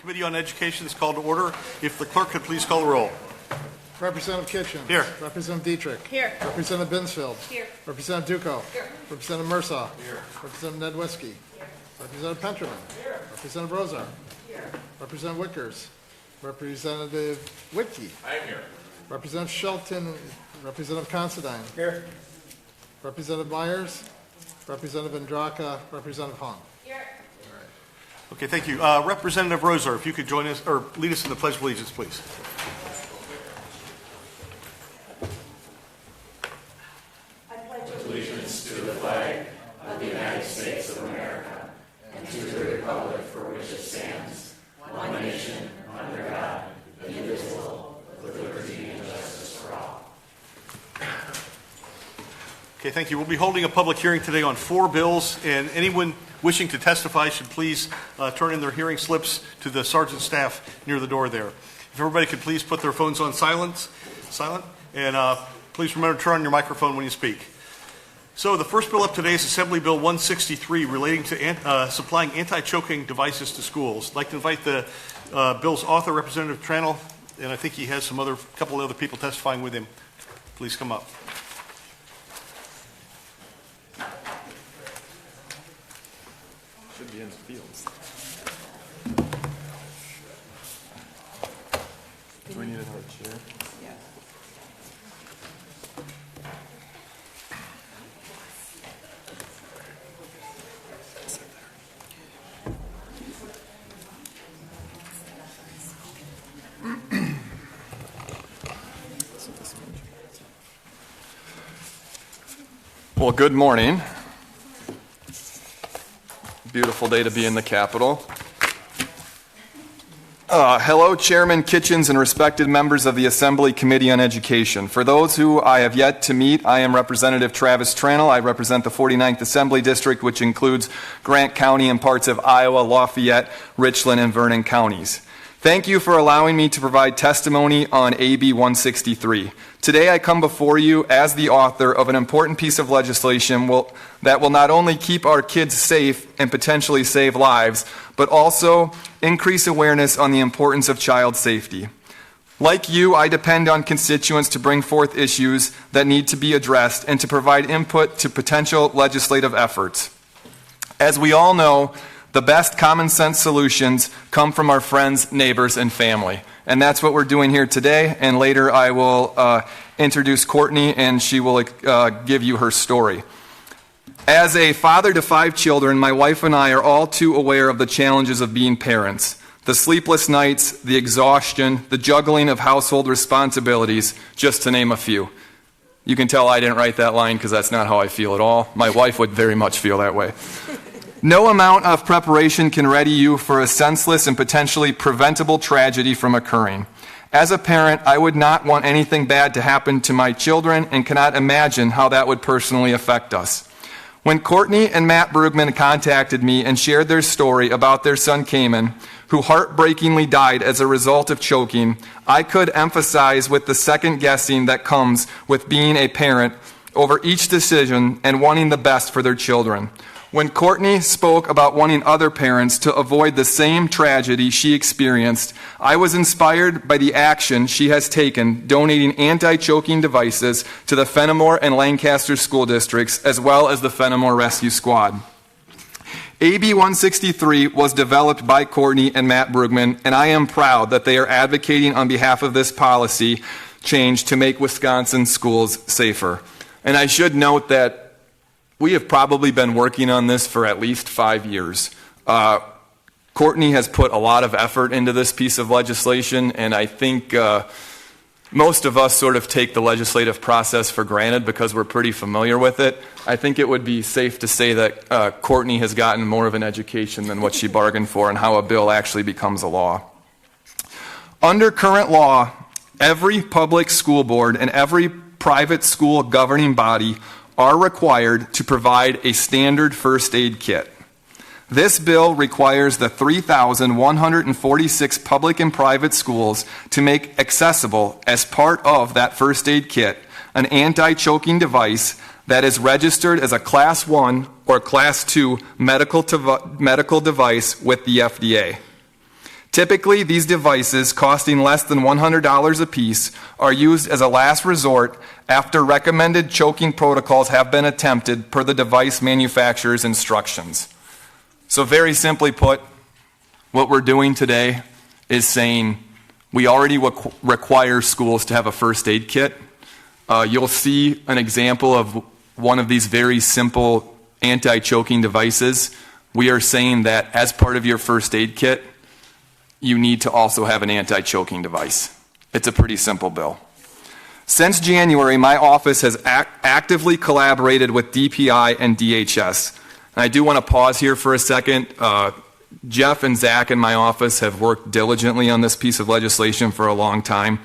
Committee on Education is called to order. If the clerk could please call the roll. Representative Kitchen. Here. Representative Dietrich. Here. Representative Binsfield. Here. Representative Duco. Here. Representative Mursaw. Here. Representative Nedwiski. Here. Representative Penterman. Here. Representative Rozar. Here. Representative Wickers. Representative Whitke. I am here. Representative Shelton. Representative Considine. Here. Representative Myers. Representative Andraka. Representative Hong. Okay, thank you. Representative Rozar, if you could join us or lead us in the Pledge of Allegiance, please. Allegiance to the flag of the United States of America and to the republic for which it stands, one nation, under God, indivisible, with liberty and justice for all. Okay, thank you. We'll be holding a public hearing today on 4 bills, and anyone wishing to testify should please turn in their hearing slips to the sergeant staff near the door there. If everybody could please put their phones on silent, and please remember to turn on your microphone when you speak. So the first bill up today is Assembly Bill 163 relating to supplying anti-choking devices to schools. I'd like to invite the bill's author, Representative Tranel, and I think he has couple of other people testifying with him. Please come up. Should be in the fields. Do we need another chair? Well, good morning. Beautiful day to be in the Capitol. Hello, Chairman Kitchens and respected members of the Assembly Committee on Education. For those who I have yet to meet, I am Representative Travis Tranel. I represent the 49th Assembly District, which includes Grant County and parts of Iowa, Lafayette, Richland, and Vernon counties. Thank you for allowing me to provide testimony on AB163. Today I come before you as the author of an important piece of legislation that will not only keep our kids safe and potentially save lives, but also increase awareness on the importance of child safety. Like you, I depend on constituents to bring forth issues that need to be addressed and to provide input to potential legislative efforts. As we all know, the best common sense solutions come from our friends, neighbors, and family. And that's what we're doing here today. And later I will introduce Courtney, and she will give you her story. As a father to 5 children, my wife and I are all too aware of the challenges of being parents. The sleepless nights, the exhaustion, the juggling of household responsibilities, just to name a few. You can tell I didn't write that line because that's not how I feel at all. My wife would very much feel that way. No amount of preparation can ready you for a senseless and potentially preventable tragedy from occurring. As a parent, I would not want anything bad to happen to my children and cannot imagine how that would personally affect us. When Courtney and Matt Brugman contacted me and shared their story about their son Cayman, who heartbreakingly died as a result of choking, I could emphasize with the second guessing that comes with being a parent over each decision and wanting the best for their children. When Courtney spoke about wanting other parents to avoid the same tragedy she experienced, I was inspired by the action she has taken donating anti-choking devices to the Fenimore and Lancaster school districts, as well as the Fenimore Rescue Squad. AB 163 was developed by Courtney and Matt Brugman, and I am proud that they are advocating on behalf of this policy change to make Wisconsin schools safer. And I should note that we have probably been working on this for at least 5 years. Courtney has put a lot of effort into this piece of legislation, and I think most of us sort of take the legislative process for granted because we're pretty familiar with it. I think it would be safe to say that Courtney has gotten more of an education than what she bargained for and how a bill actually becomes a law. Under current law, every public school board and every private school governing body are required to provide a standard first aid kit. This bill requires the 3,146 public and private schools to make accessible, as part of that first aid kit, an anti-choking device that is registered as a Class 1 or Class 2 medical device with the FDA. Typically, these devices, costing less than $100 apiece, are used as a last resort after recommended choking protocols have been attempted per the device manufacturer's instructions. So very simply put, what we're doing today is saying we already require schools to have a first aid kit. You'll see an example of one of these very simple anti-choking devices. We are saying that as part of your first aid kit, you need to also have an anti-choking device. It's a pretty simple bill. Since January, my office has actively collaborated with DPI and DHS. And I do want to pause here for a second. Jeff and Zach in my office have worked diligently on this piece of legislation for a long time.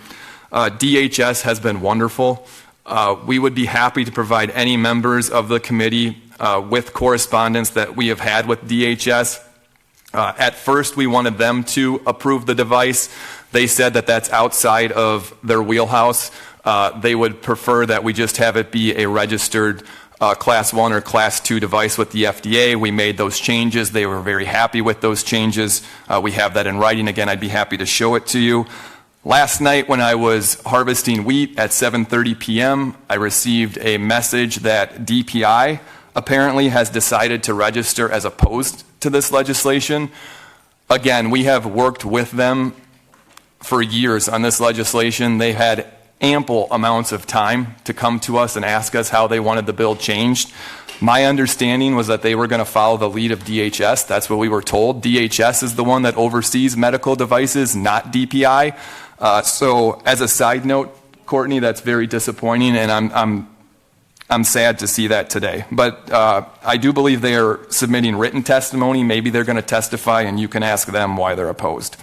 DHS has been wonderful. We would be happy to provide any members of the committee with correspondence that we have had with DHS. At first, we wanted them to approve the device. They said that that's outside of their wheelhouse. They would prefer that we just have it be a registered Class 1 or Class 2 device with the FDA. We made those changes. They were very happy with those changes. We have that in writing. Again, I'd be happy to show it to you. Last night when I was harvesting wheat at 7:30 p.m., I received a message that DPI apparently has decided to register as opposed to this legislation. Again, we have worked with them for years on this legislation. They had ample amounts of time to come to us and ask us how they wanted the bill changed. My understanding was that they were going to follow the lead of DHS. That's what we were told. DHS is the one that oversees medical devices, not DPI. So as a side note, Courtney, that's very disappointing, and I'm sad to see that today. But I do believe they are submitting written testimony. Maybe they're going to testify, and you can ask them why they're opposed.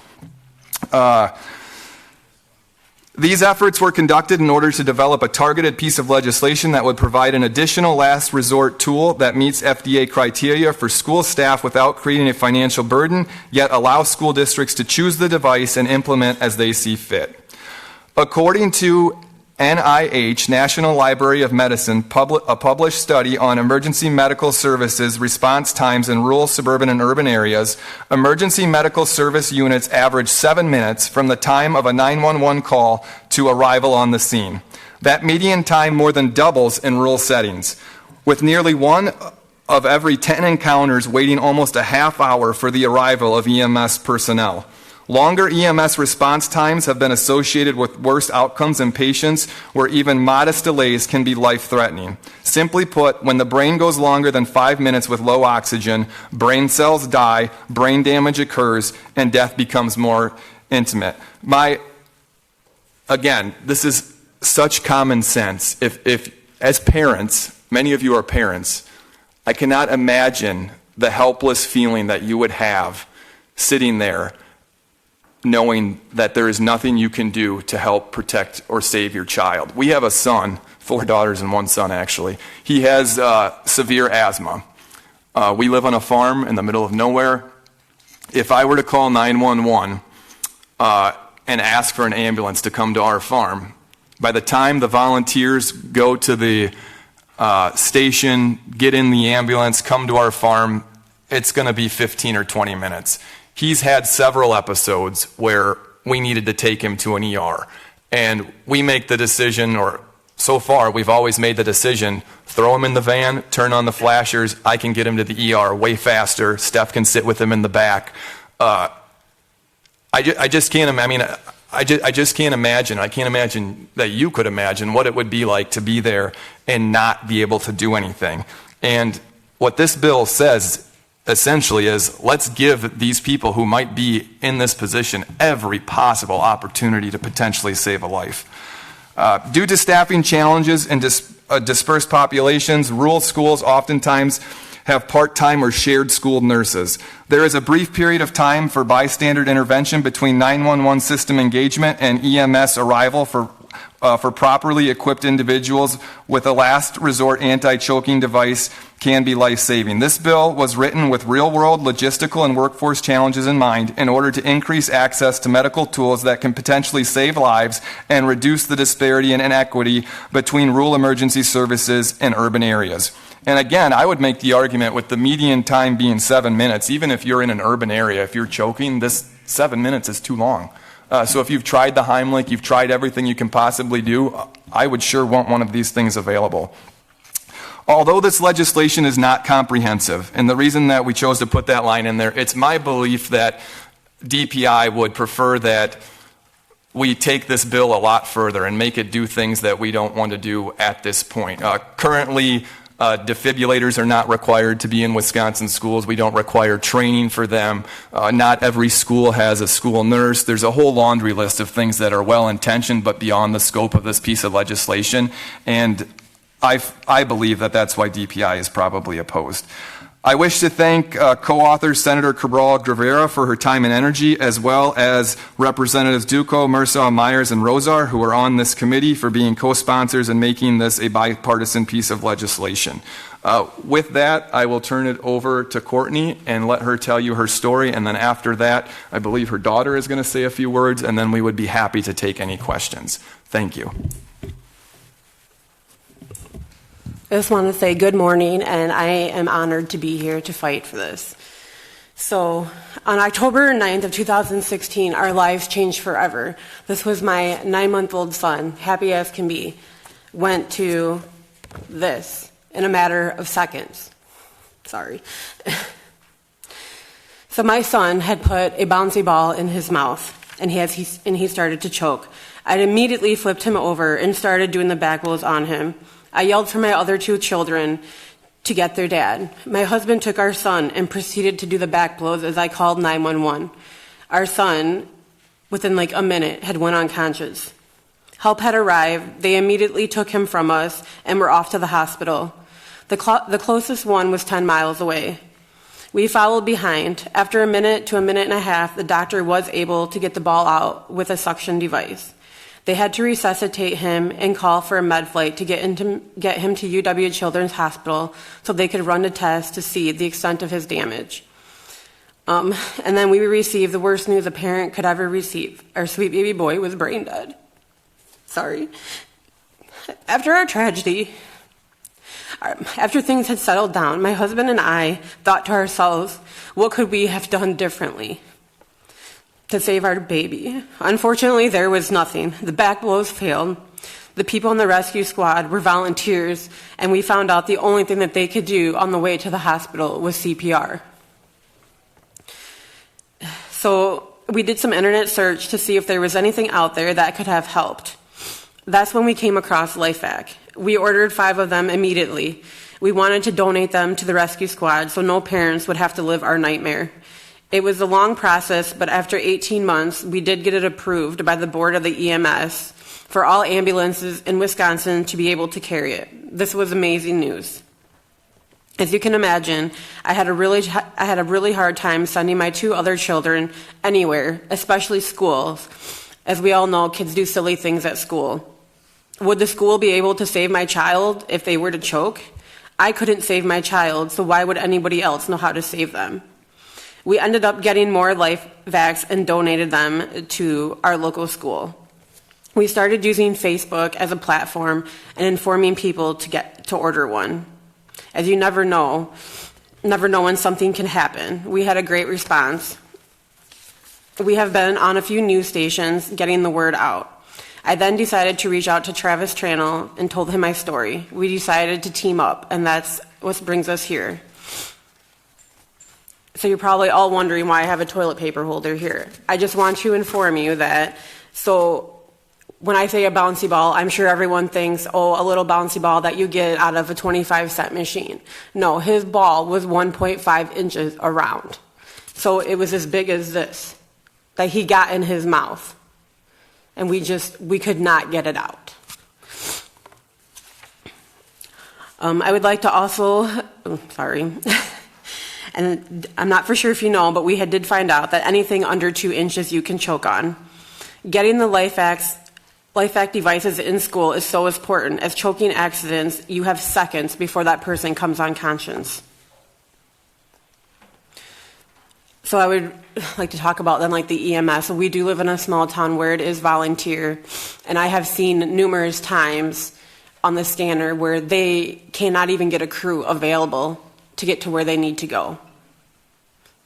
These efforts were conducted in order to develop a targeted piece of legislation that would provide an additional last resort tool that meets FDA criteria for school staff without creating a financial burden, yet allow school districts to choose the device and implement as they see fit. According to NIH, National Library of Medicine, a published study on emergency medical services response times in rural, suburban, and urban areas, emergency medical service units average 7 minutes from the time of a 911 call to arrival on the scene. That median time more than doubles in rural settings, with nearly 1 of every 10 encounters waiting almost a half hour for the arrival of EMS personnel. Longer EMS response times have been associated with worse outcomes in patients where even modest delays can be life-threatening. Simply put, when the brain goes longer than 5 minutes with low oxygen, brain cells die, brain damage occurs, and death becomes more intimate. Again, this is such common sense. If as parents, many of you are parents, I cannot imagine the helpless feeling that you would have sitting there knowing that there is nothing you can do to help protect or save your child. We have a son, 4 daughters and 1 son actually. He has severe asthma. We live on a farm in the middle of nowhere. If I were to call 911 and ask for an ambulance to come to our farm, by the time the volunteers go to the station, get in the ambulance, come to our farm, it's going to be 15 or 20 minutes. He's had several episodes where we needed to take him to an ER. And we make the decision, or so far we've always made the decision, throw him in the van, turn on the flashers, I can get him to the ER way faster, Steph can sit with him in the back. I just can't imagine, I can't imagine that you could imagine what it would be like to be there and not be able to do anything. And what this bill says essentially is, let's give these people who might be in this position every possible opportunity to potentially save a life. Due to staffing challenges and dispersed populations, rural schools oftentimes have part-time or shared school nurses. There is a brief period of time for bystander intervention between 911 system engagement and EMS arrival for properly equipped individuals with a last resort anti-choking device can be life-saving. This bill was written with real-world logistical and workforce challenges in mind in order to increase access to medical tools that can potentially save lives and reduce the disparity and inequity between rural emergency services and urban areas. And again, I would make the argument with the median time being 7 minutes, even if you're in an urban area, if you're choking, this 7 minutes is too long. So if you've tried the Heimlich, you've tried everything you can possibly do, I would sure want one of these things available. Although this legislation is not comprehensive, and the reason that we chose to put that line in there, it's my belief that DPI would prefer that we take this bill a lot further and make it do things that we don't want to do at this point. Currently, defibrillators are not required to be in Wisconsin schools. We don't require training for them. Not every school has a school nurse. There's a whole laundry list of things that are well-intentioned but beyond the scope of this piece of legislation. And I believe that that's why DPI is probably opposed. I wish to thank co-author Senator Cabral Gravera for her time and energy, as well as Representatives Duco, Mursaw, Myers, and Rosar, who are on this committee, for being co-sponsors and making this a bipartisan piece of legislation. With that, I will turn it over to Courtney and let her tell you her story, and then after that, I believe her daughter is going to say a few words, and then we would be happy to take any questions. Thank you. I just want to say good morning, and I am honored to be here to fight for this. So, on October 9th of 2016, our lives changed forever. This was my 9-month-old son, happy as can be, went to this in a matter of seconds. Sorry. So my son had put a bouncy ball in his mouth, and he started to choke. I immediately flipped him over and started doing the back blows on him. I yelled for my other 2 children to get their dad. My husband took our son and proceeded to do the back blows as I called 911. Our son, within like a minute, had went unconscious. Help had arrived. They immediately took him from us and were off to the hospital. The closest one was 10 miles away. We followed behind. After a minute to a minute and a half, the doctor was able to get the ball out with a suction device. They had to resuscitate him and call for a med flight to get him to UW Children's Hospital so they could run a test to see the extent of his damage. And then we received the worst news a parent could ever receive. Our sweet baby boy was brain dead. Sorry. After our tragedy, after things had settled down, my husband and I thought to ourselves, what could we have done differently to save our baby? Unfortunately, there was nothing. The back blows failed. The people in the rescue squad were volunteers, and we found out the only thing that they could do on the way to the hospital was CPR. So we did some internet search to see if there was anything out there that could have helped. That's when we came across LifeVac. We ordered 5 of them immediately. We wanted to donate them to the rescue squad so no parents would have to live our nightmare. It was a long process, but after 18 months, we did get it approved by the board of the EMS for all ambulances in Wisconsin to be able to carry it. This was amazing news. As you can imagine, I had a really hard time sending my 2 other children anywhere, especially schools. As we all know, kids do silly things at school. Would the school be able to save my child if they were to choke? I couldn't save my child, so why would anybody else know how to save them? We ended up getting more LifeVacs and donated them to our local school. We started using Facebook as a platform and informing people to order one. As you never know when something can happen. We had a great response. We have been on a few news stations getting the word out. I then decided to reach out to Travis Tranel and told him my story. We decided to team up, and that's what brings us here. So you're probably all wondering why I have a toilet paper holder here. I just want to inform you that, so when I say a bouncy ball, I'm sure everyone thinks, oh, a little bouncy ball that you get out of a 25-cent machine. No, his ball was 1.5 inches around. So it was as big as this that he got in his mouth. And we could not get it out. I would like to also, sorry, and I'm not for sure if you know, but we did find out that anything under 2 inches you can choke on. Getting the LifeVac devices in school is so important, as choking accidents, you have seconds before that person comes unconscious. So I would like to talk about then like the EMS. We do live in a small town where it is volunteer, and I have seen numerous times on the scanner where they cannot even get a crew available to get to where they need to go.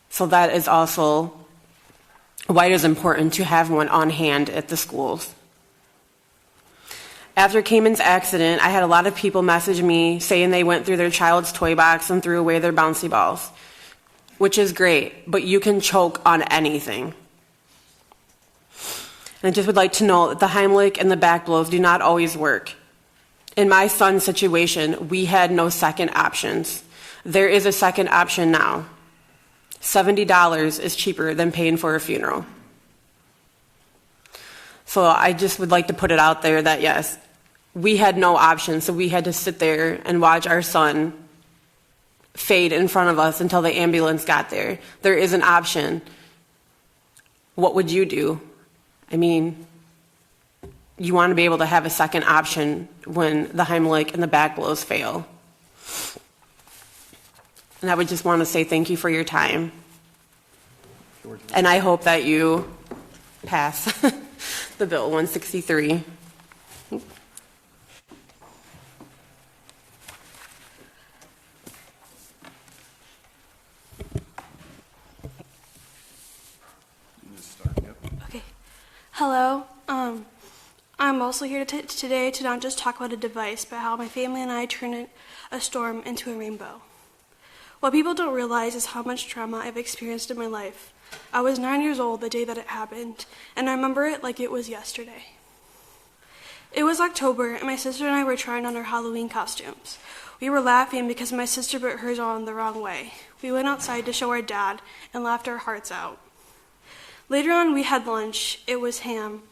So that is also why it is important to have one on hand at the schools. After Cayman's accident, I had a lot of people message me saying they went through their child's toy box and threw away their bouncy balls, which is great, but you can choke on anything. And I just would like to note that the Heimlich and the back blows do not always work. In my son's situation, we had no second options. There is a second option now. $70 is cheaper than paying for a funeral. So I just would like to put it out there that yes, we had no option, so we had to sit there and watch our son fade in front of us until the ambulance got there. There is an option. What would you do? I mean, you want to be able to have a second option when the Heimlich and the back blows fail. And I would just want to say thank you for your time. And I hope that you pass the bill 163. Okay. Hello. I'm also here today to not just talk about a device, but how my family and I turned a storm into a rainbow. What people don't realize is how much trauma I've experienced in my life. I was 9 years old the day that it happened, and I remember it like it was yesterday. It was October, and my sister and I were trying on our Halloween costumes. We were laughing because my sister put hers on the wrong way. We went outside to show our dad and laughed our hearts out. Later on, we had lunch. It was ham.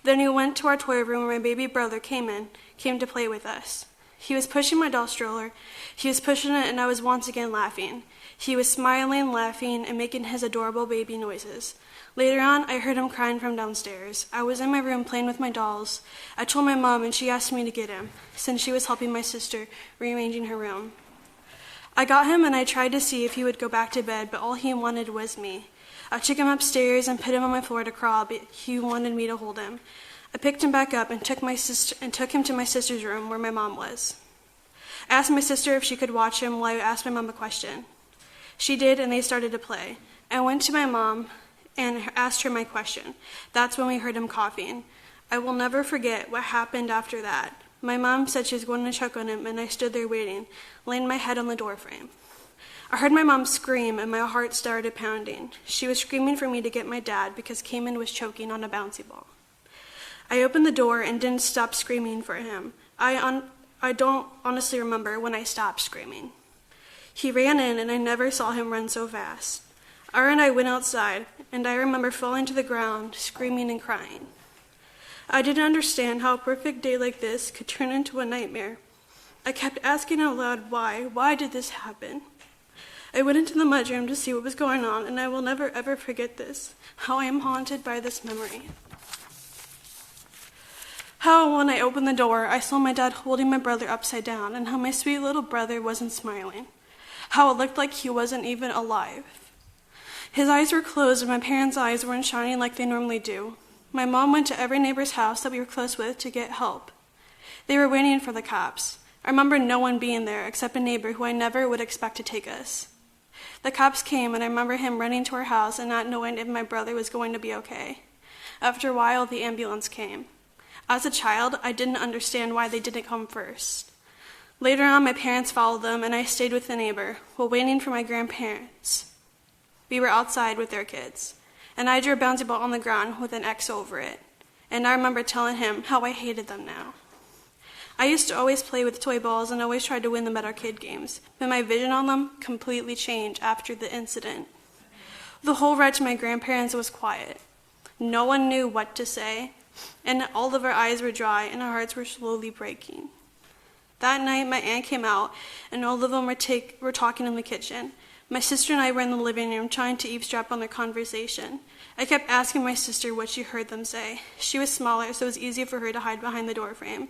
Then we went to our toy room where my baby brother came to play with us. He was pushing my doll stroller. He was pushing it, and I was once again laughing. He was smiling, laughing, and making his adorable baby noises. Later on, I heard him crying from downstairs. I was in my room playing with my dolls. I told my mom, and she asked me to get him, since she was helping my sister rearranging her room. I got him, and I tried to see if he would go back to bed, but all he wanted was me. I took him upstairs and put him on my floor to crawl, but he wanted me to hold him. I picked him back up and took him to my sister's room where my mom was. I asked my sister if she could watch him while I asked my mom a question. She did, and they started to play. I went to my mom and asked her my question. That's when we heard him coughing. I will never forget what happened after that. My mom said she was going to check on him, and I stood there waiting, laying my head on the doorframe. I heard my mom scream, and my heart started pounding. She was screaming for me to get my dad because Cayman was choking on a bouncy ball. I opened the door and didn't stop screaming for him. I don't honestly remember when I stopped screaming. He ran in, and I never saw him run so fast. Ara and I went outside, and I remember falling to the ground, screaming and crying. I didn't understand how a perfect day like this could turn into a nightmare. I kept asking out loud why. Why did this happen? I went into the mudroom to see what was going on, and I will never ever forget this, how I am haunted by this memory. How, when I opened the door, I saw my dad holding my brother upside down, and how my sweet little brother wasn't smiling. How it looked like he wasn't even alive. His eyes were closed, and my parents' eyes weren't shining like they normally do. My mom went to every neighbor's house that we were close with to get help. They were waiting for the cops. I remember no one being there except a neighbor who I never would expect to take us. The cops came, and I remember him running to our house and not knowing if my brother was going to be okay. After a while, the ambulance came. As a child, I didn't understand why they didn't come first. Later on, my parents followed them, and I stayed with the neighbor while waiting for my grandparents. We were outside with their kids, and I drew a bouncy ball on the ground with an X over it, and I remember telling him how I hated them now. I used to always play with toy balls and always tried to win them at arcade games, but my vision on them completely changed after the incident. The whole ride to my grandparents was quiet. No one knew what to say, and all of our eyes were dry and our hearts were slowly breaking. That night, my aunt came out, and all of them were talking in the kitchen. My sister and I were in the living room trying to eavesdrop on their conversation. I kept asking my sister what she heard them say. She was smaller, so it was easier for her to hide behind the doorframe.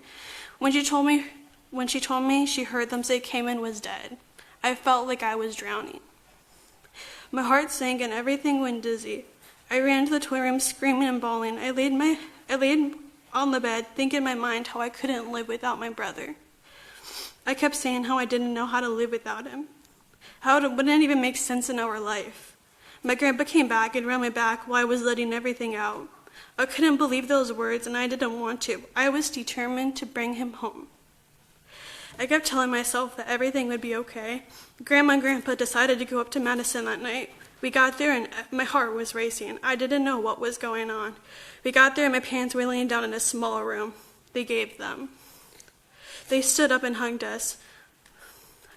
When she told me she heard them say Cayman was dead, I felt like I was drowning. My heart sank and everything went dizzy. I ran to the toy room screaming and bawling. I laid on the bed, thinking in my mind how I couldn't live without my brother. I kept saying how I didn't know how to live without him, how it wouldn't even make sense in our life. My grandpa came back and ran my back while I was letting everything out. I couldn't believe those words, and I didn't want to. I was determined to bring him home. I kept telling myself that everything would be okay. Grandma and Grandpa decided to go up to Madison that night. We got there and my heart was racing. I didn't know what was going on. We got there and my parents were laying down in a small room. They gave them. They stood up and hugged us.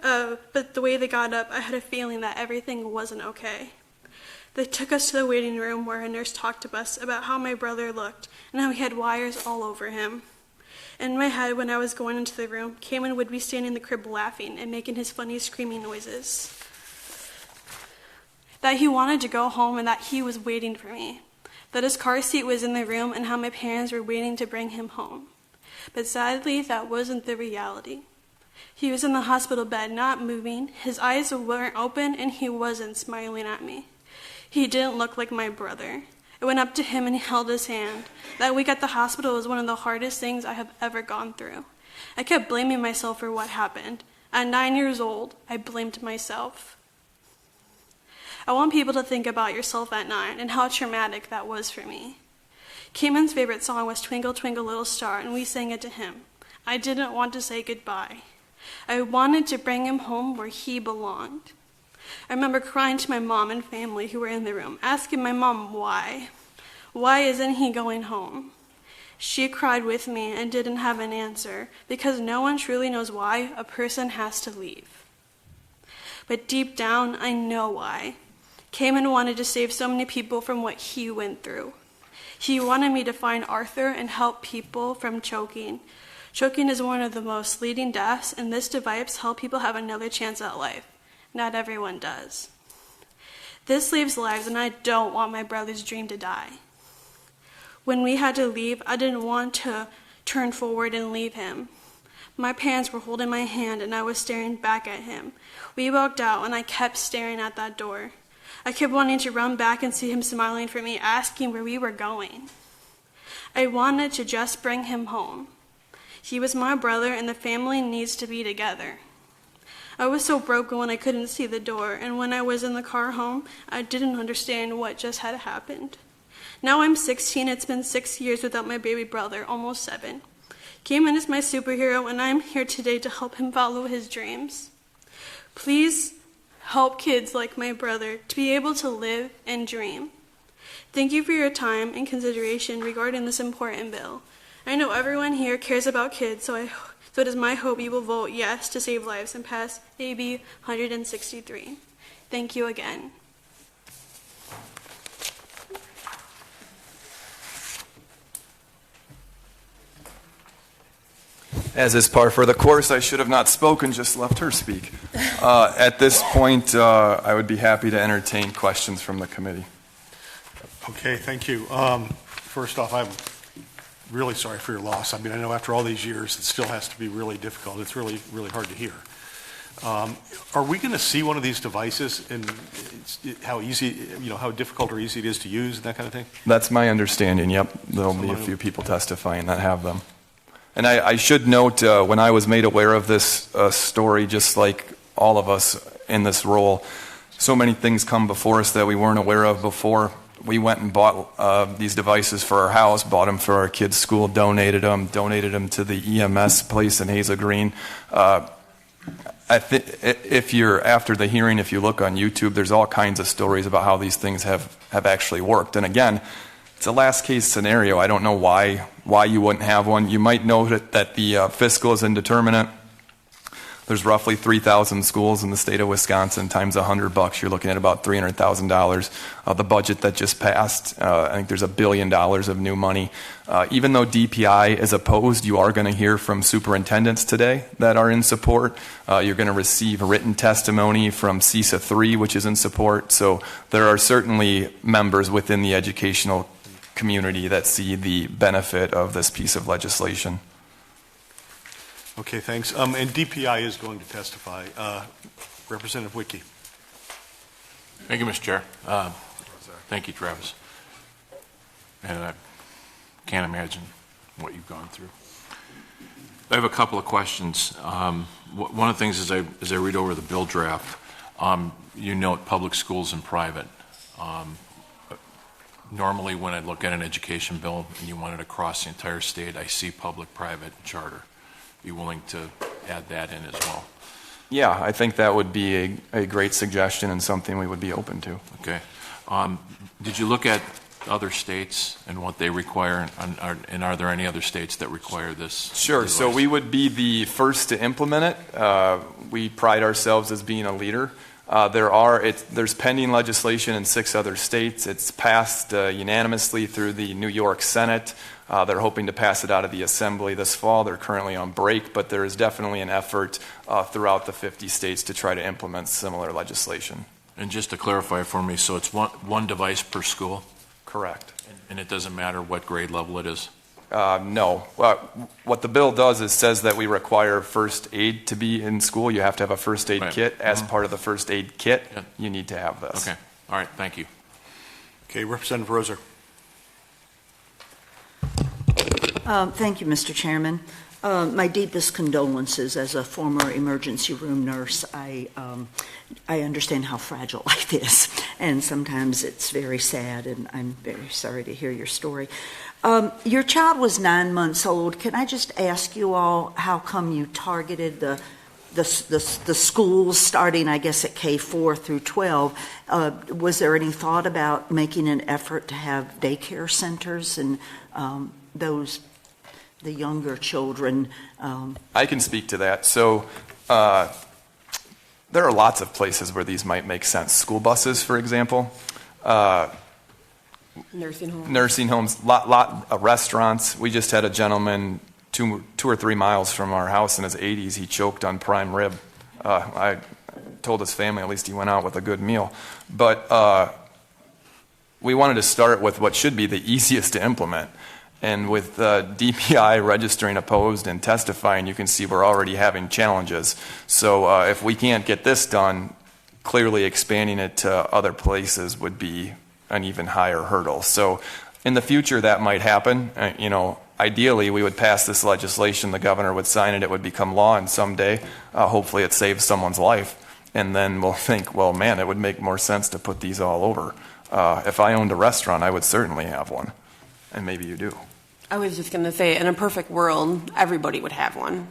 But the way they got up, I had a feeling that everything wasn't okay. They took us to the waiting room where a nurse talked to us about how my brother looked and how he had wires all over him. In my head, when I was going into the room, Cayman would be standing in the crib laughing and making his funny screaming noises. That he wanted to go home and that he was waiting for me. That his car seat was in the room and how my parents were waiting to bring him home. But sadly, that wasn't the reality. He was in the hospital bed, not moving. His eyes weren't open and he wasn't smiling at me. He didn't look like my brother. I went up to him and held his hand. That week at the hospital was one of the hardest things I have ever gone through. I kept blaming myself for what happened. At 9 years old, I blamed myself. I want people to think about yourself at 9 and how traumatic that was for me. Cayman's favorite song was Twinkle, Twinkle, Little Star, and we sang it to him. I didn't want to say goodbye. I wanted to bring him home where he belonged. I remember crying to my mom and family who were in the room, asking my mom why. Why isn't he going home? She cried with me and didn't have an answer because no one truly knows why a person has to leave. But deep down, I know why. Cayman wanted to save so many people from what he went through. He wanted me to find Arthur and help people from choking. Choking is one of the most leading deaths, and this device helps people have another chance at life. Not everyone does. This saves lives, and I don't want my brother's dream to die. When we had to leave, I didn't want to turn forward and leave him. My parents were holding my hand, and I was staring back at him. We walked out, and I kept staring at that door. I kept wanting to run back and see him smiling for me, asking where we were going. I wanted to just bring him home. He was my brother, and the family needs to be together. I was so broken when I couldn't see the door, and when I was in the car home, I didn't understand what just had happened. Now I'm 16. It's been 6 years without my baby brother, almost 7. Cayman is my superhero, and I'm here today to help him follow his dreams. Please help kids like my brother to be able to live and dream. Thank you for your time and consideration regarding this important bill. I know everyone here cares about kids, so it is my hope you will vote yes to save lives and pass AB 163. Thank you again. As is par for the course, I should have not spoken, just left her speak. At this point, I would be happy to entertain questions from the committee. Okay, thank you. First off, I'm really sorry for your loss. I mean, I know after all these years, it still has to be really difficult. It's really, really hard to hear. Are we going to see one of these devices and how easy, how difficult or easy it is to use and that kind of thing? That's my understanding, yep. There'll be a few people testifying that have them. And I should note, when I was made aware of this story, just like all of us in this role, so many things come before us that we weren't aware of before. We went and bought these devices for our house, bought them for our kids' school, donated them to the EMS place in Hazel Green. If you're after the hearing, if you look on YouTube, there's all kinds of stories about how these things have actually worked. And again, it's a last case scenario. I don't know why you wouldn't have one. You might know that the fiscal is indeterminate. There's roughly 3,000 schools in the state of Wisconsin times $100. You're looking at about $300,000. The budget that just passed, I think there's $1 billion of new money. Even though DPI is opposed, you are going to hear from superintendents today that are in support. You're going to receive written testimony from CISA 3, which is in support. So there are certainly members within the educational community that see the benefit of this piece of legislation. Okay, thanks. And DPI is going to testify. Representative Wicke. Thank you, Mr. Chair. Thank you, Travis. And I can't imagine what you've gone through. I have a couple of questions. One of the things as I read over the bill draft, you note public schools and private. Normally, when I look at an education bill and you want it across the entire state, I see public-private charter. Be willing to add that in as well. Yeah, I think that would be a great suggestion and something we would be open to. Okay. Did you look at other states and what they require, and are there any other states that require this? Sure. So we would be the first to implement it. We pride ourselves as being a leader. There's pending legislation in 6 other states. It's passed unanimously through the New York Senate. They're hoping to pass it out of the Assembly this fall. They're currently on break, but there is definitely an effort throughout the 50 states to try to implement similar legislation. And just to clarify for me, so it's one device per school? Correct. And it doesn't matter what grade level it is? No. What the bill does is says that we require first aid to be in school. You have to have a first aid kit. As part of the first aid kit, you need to have this. Okay. All right. Thank you. Okay, Representative Roser. Thank you, Mr. Chairman. My deepest condolences as a former emergency room nurse. I understand how fragile life is, and sometimes it's very sad, and I'm very sorry to hear your story. Your child was 9 months old. Can I just ask you all how come you targeted the schools starting, I guess, at K4 through 12? Was there any thought about making an effort to have daycare centers and the younger children? I can speak to that. So there are lots of places where these might make sense. School buses, for example. Nursing homes, lot of restaurants. We just had a gentleman 2 or 3 miles from our house in his 80s. He choked on prime rib. I told his family at least he went out with a good meal. But we wanted to start with what should be the easiest to implement. And with DPI registering opposed and testifying, you can see we're already having challenges. So if we can't get this done, clearly expanding it to other places would be an even higher hurdle. So in the future, that might happen. Ideally, we would pass this legislation, the governor would sign it, it would become law, and someday, hopefully it saves someone's life. And then we'll think, well, man, it would make more sense to put these all over. If I owned a restaurant, I would certainly have one. And maybe you do. I was just going to say, in a perfect world, everybody would have one.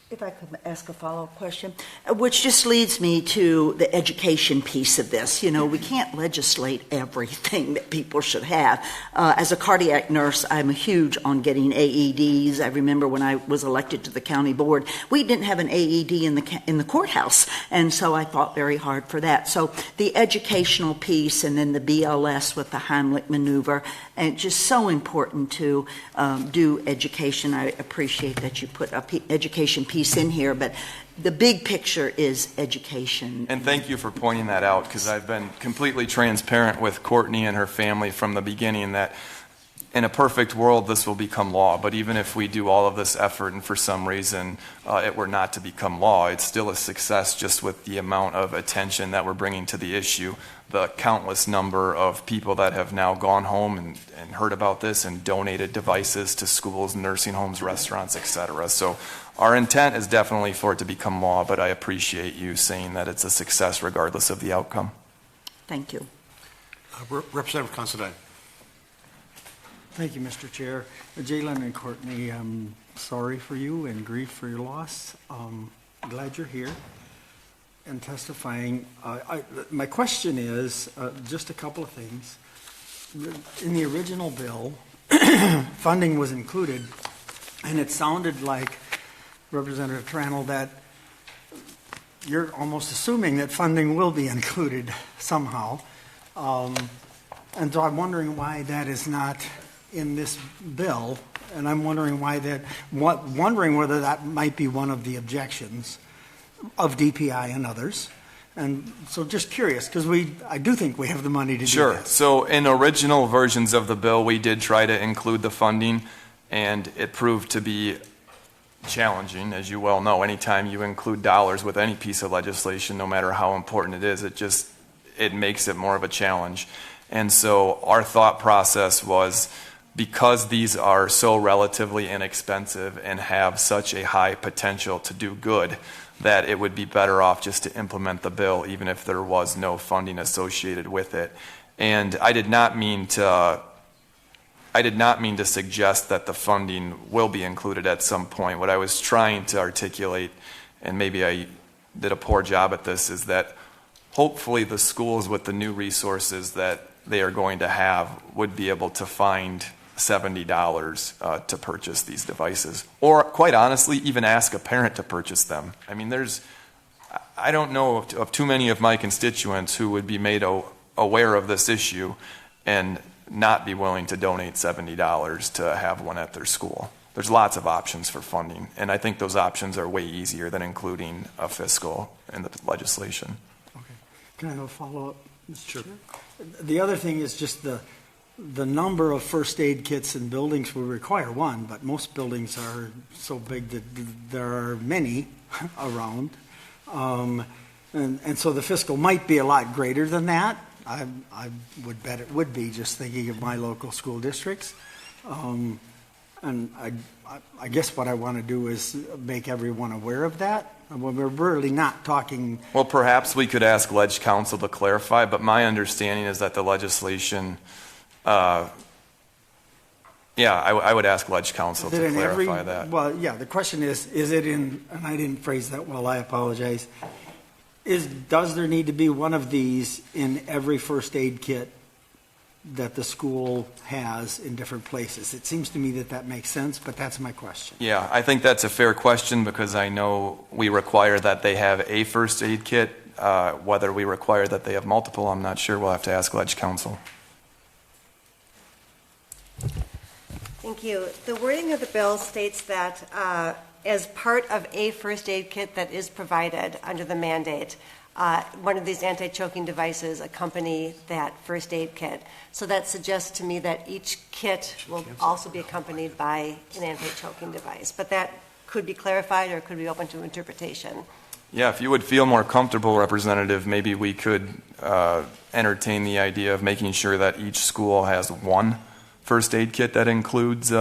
If I could ask a follow-up question, which just leads me to the education piece of this. We can't legislate everything that people should have. As a cardiac nurse, I'm huge on getting AEDs. I remember when I was elected to the county board, we didn't have an AED in the courthouse, and so I fought very hard for that. So the educational piece, and then the BLS with the Heimlich maneuver, and just so important to do education. I appreciate that you put a education piece in here, but the big picture is education. And thank you for pointing that out, because I've been completely transparent with Courtney and her family from the beginning that in a perfect world this will become law. But even if we do all of this effort and for some reason it were not to become law, it's still a success just with the amount of attention that we're bringing to the issue, the countless number of people that have now gone home and heard about this and donated devices to schools, nursing homes, restaurants, etc. So our intent is definitely for it to become law, but I appreciate you saying that it's a success regardless of the outcome. Thank you. Representative Considine. Thank you, Mr. Chair. Jalen and Courtney, I'm sorry for you and grief for your loss. Glad you're here and testifying. My question is just a couple of things. In the original bill, funding was included, and it sounded like, Representative Tranel, that you're almost assuming that funding will be included somehow. And so I'm wondering why that is not in this bill, and I'm wondering wondering whether that might be one of the objections of DPI and others. And so just curious, because I do think we have the money to do Sure. this. So in original versions of the bill, we did try to include the funding, and it proved to be challenging. As you well know, anytime you include dollars with any piece of legislation, no matter how important it is, it makes it more of a challenge. And so our thought process was because these are so relatively inexpensive and have such a high potential to do good, that it would be better off just to implement the bill even if there was no funding associated with it. And I did not mean to suggest that the funding will be included at some point. What I was trying to articulate, and maybe I did a poor job at this, is that hopefully the schools with the new resources that they are going to have would be able to find $70 to purchase these devices. Or quite honestly, even ask a parent to purchase them. I mean, I don't know of too many of my constituents who would be made aware of this issue and not be willing to donate $70 to have one at their school. There's lots of options for funding, and I think those options are way easier than including a fiscal in the legislation. Okay. Can I have a follow-up, Mr. Chair? The other thing is just the number of first aid kits in buildings will require one, but most buildings are so big that there are many around. And so the fiscal might be a lot greater than that. I would bet it would be, just thinking of my local school districts. And I guess what I want to do is make everyone aware of that. We're really not talking. Well, perhaps we could ask Ledge Council to clarify, but my understanding is that the legislation, I would ask Ledge Council to clarify that. Well, yeah, the question is it in, and I didn't phrase that well, I apologize. Does there need to be one of these in every first aid kit that the school has in different places? It seems to me that makes sense, but that's my question. Yeah, I think that's a fair question, because I know we require that they have a first aid kit. Whether we require that they have multiple, I'm not sure. We'll have to ask Ledge Council. Thank you. The wording of the bill states that as part of a first aid kit that is provided under the mandate, one of these anti-choking devices accompany that first aid kit. So that suggests to me that each kit will also be accompanied by an anti-choking device. But that could be clarified or could be open to interpretation. Yeah, if you would feel more comfortable, Representative, maybe we could entertain the idea of making sure that each school has one first aid kit that includes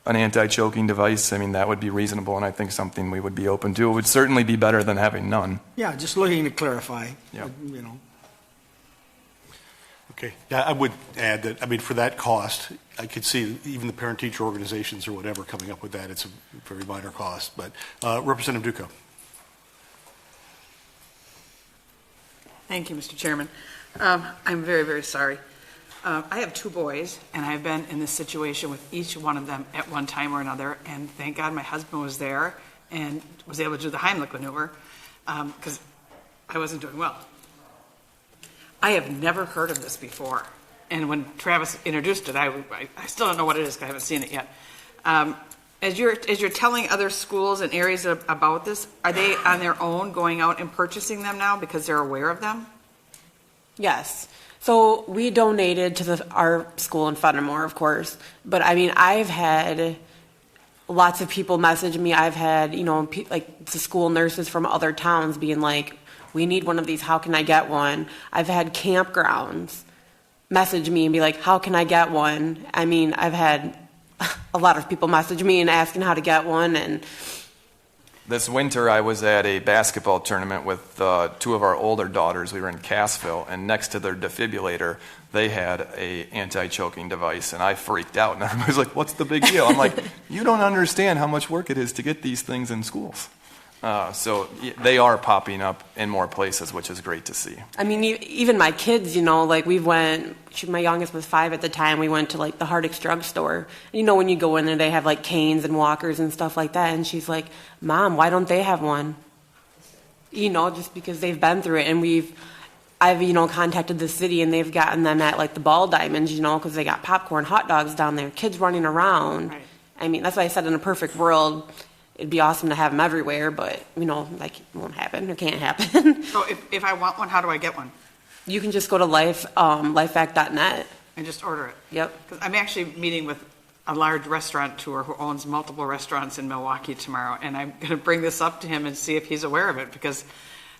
an anti-choking device. I mean, that would be reasonable, and I think something we would be open to. It would certainly be better than having none. Yeah, just looking to clarify. Yeah. Okay. Yeah, I would add that, I mean, for that cost, I could see even the parent-teacher organizations or whatever coming up with that. It's a very minor cost. But Representative Duco. Thank you, Mr. Chairman. I'm very, very sorry. I have two boys, and I've been in this situation with each one of them at one time or another, and thank God my husband was there and was able to do the Heimlich maneuver, because I wasn't doing well. I have never heard of this before, and when Travis introduced it, I still don't know what it is because I haven't seen it yet. As you're telling other schools and areas about this, are they on their own going out and purchasing them now because they're aware of them? Yes. So we donated to our school in Fenimore, of course. But I mean, I've had lots of people message me. I've had, like the school nurses from other towns being like, we need one of these. How can I get one? I've had campgrounds message me and be like, how can I get one? I mean, I've had a lot of people message me and asking how to get one. And this winter, I was at a basketball tournament with two of our older daughters. We were in Cassville, and next to their defibrillator, they had a anti-choking device, and I freaked out. And everybody was like, what's the big deal? I'm like, you don't understand how much work it is to get these things in schools. So they are popping up in more places, which is great to see. I mean, even my kids, like my youngest was 5 at the time. We went to like the Hardix drugstore. When you go in there, they have like canes and walkers and stuff like that. And she's like, Mom, why don't they have one? Just because they've been through it. And I've contacted the city, and they've gotten them at like the Ball Diamonds, because they got popcorn, hot dogs down there, kids running around. Right. I mean, that's why I said in a perfect world, it'd be awesome to have them everywhere, but, it won't happen. It can't happen. So if I want one, how do I get one? You can just go to lifeact.net. And just order it? Yep. Because I'm actually meeting with a large restaurateur who owns multiple restaurants in Milwaukee tomorrow, and I'm going to bring this up to him and see if he's aware of it, because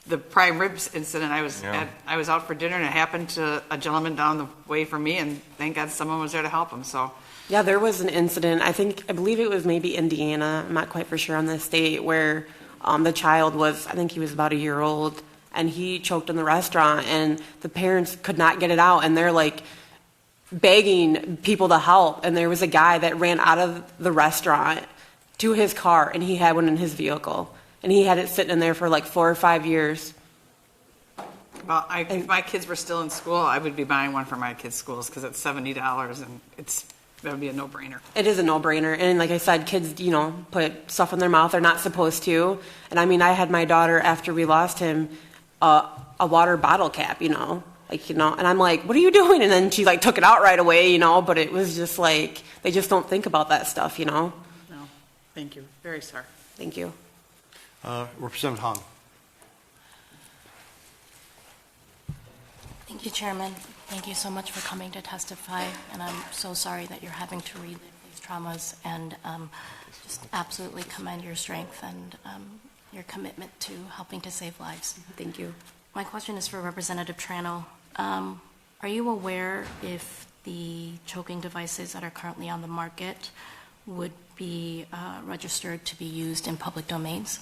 the prime ribs incident, I was Yeah. I was out for dinner and it happened to a gentleman down the way from me, and thank God someone was there to help him, so. Yeah, there was an incident, I believe it was maybe Indiana, I'm not quite for sure on the state, where the child was, I think he was about a year old, and he choked in the restaurant, and the parents could not get it out, and they're like begging people to help, and there was a guy that ran out of the restaurant to his car, and he had one in his vehicle, and he had it sitting in there for like 4 or 5 years. Well, if my kids were still in school, I would be buying one for my kids' schools because it's $70 and that would be a no-brainer. It is a no-brainer, and like I said, kids, put stuff in their mouth they're not supposed to, and I mean, I had my daughter, after we lost him, a water bottle cap, and I'm like, what are you doing? And then she like took it out right away, but it was just like, they just don't think about that stuff, No, thank you. Very sorry. Thank you. Representative Hahn. Thank you, Chairman. Thank you so much for coming to testify, and I'm so sorry that you're having to relive these traumas, and just absolutely commend your strength and your commitment to helping to save lives. Thank you. My question is for Representative Tranel. Are you aware if the choking devices that are currently on the market would be registered to be used in public domains?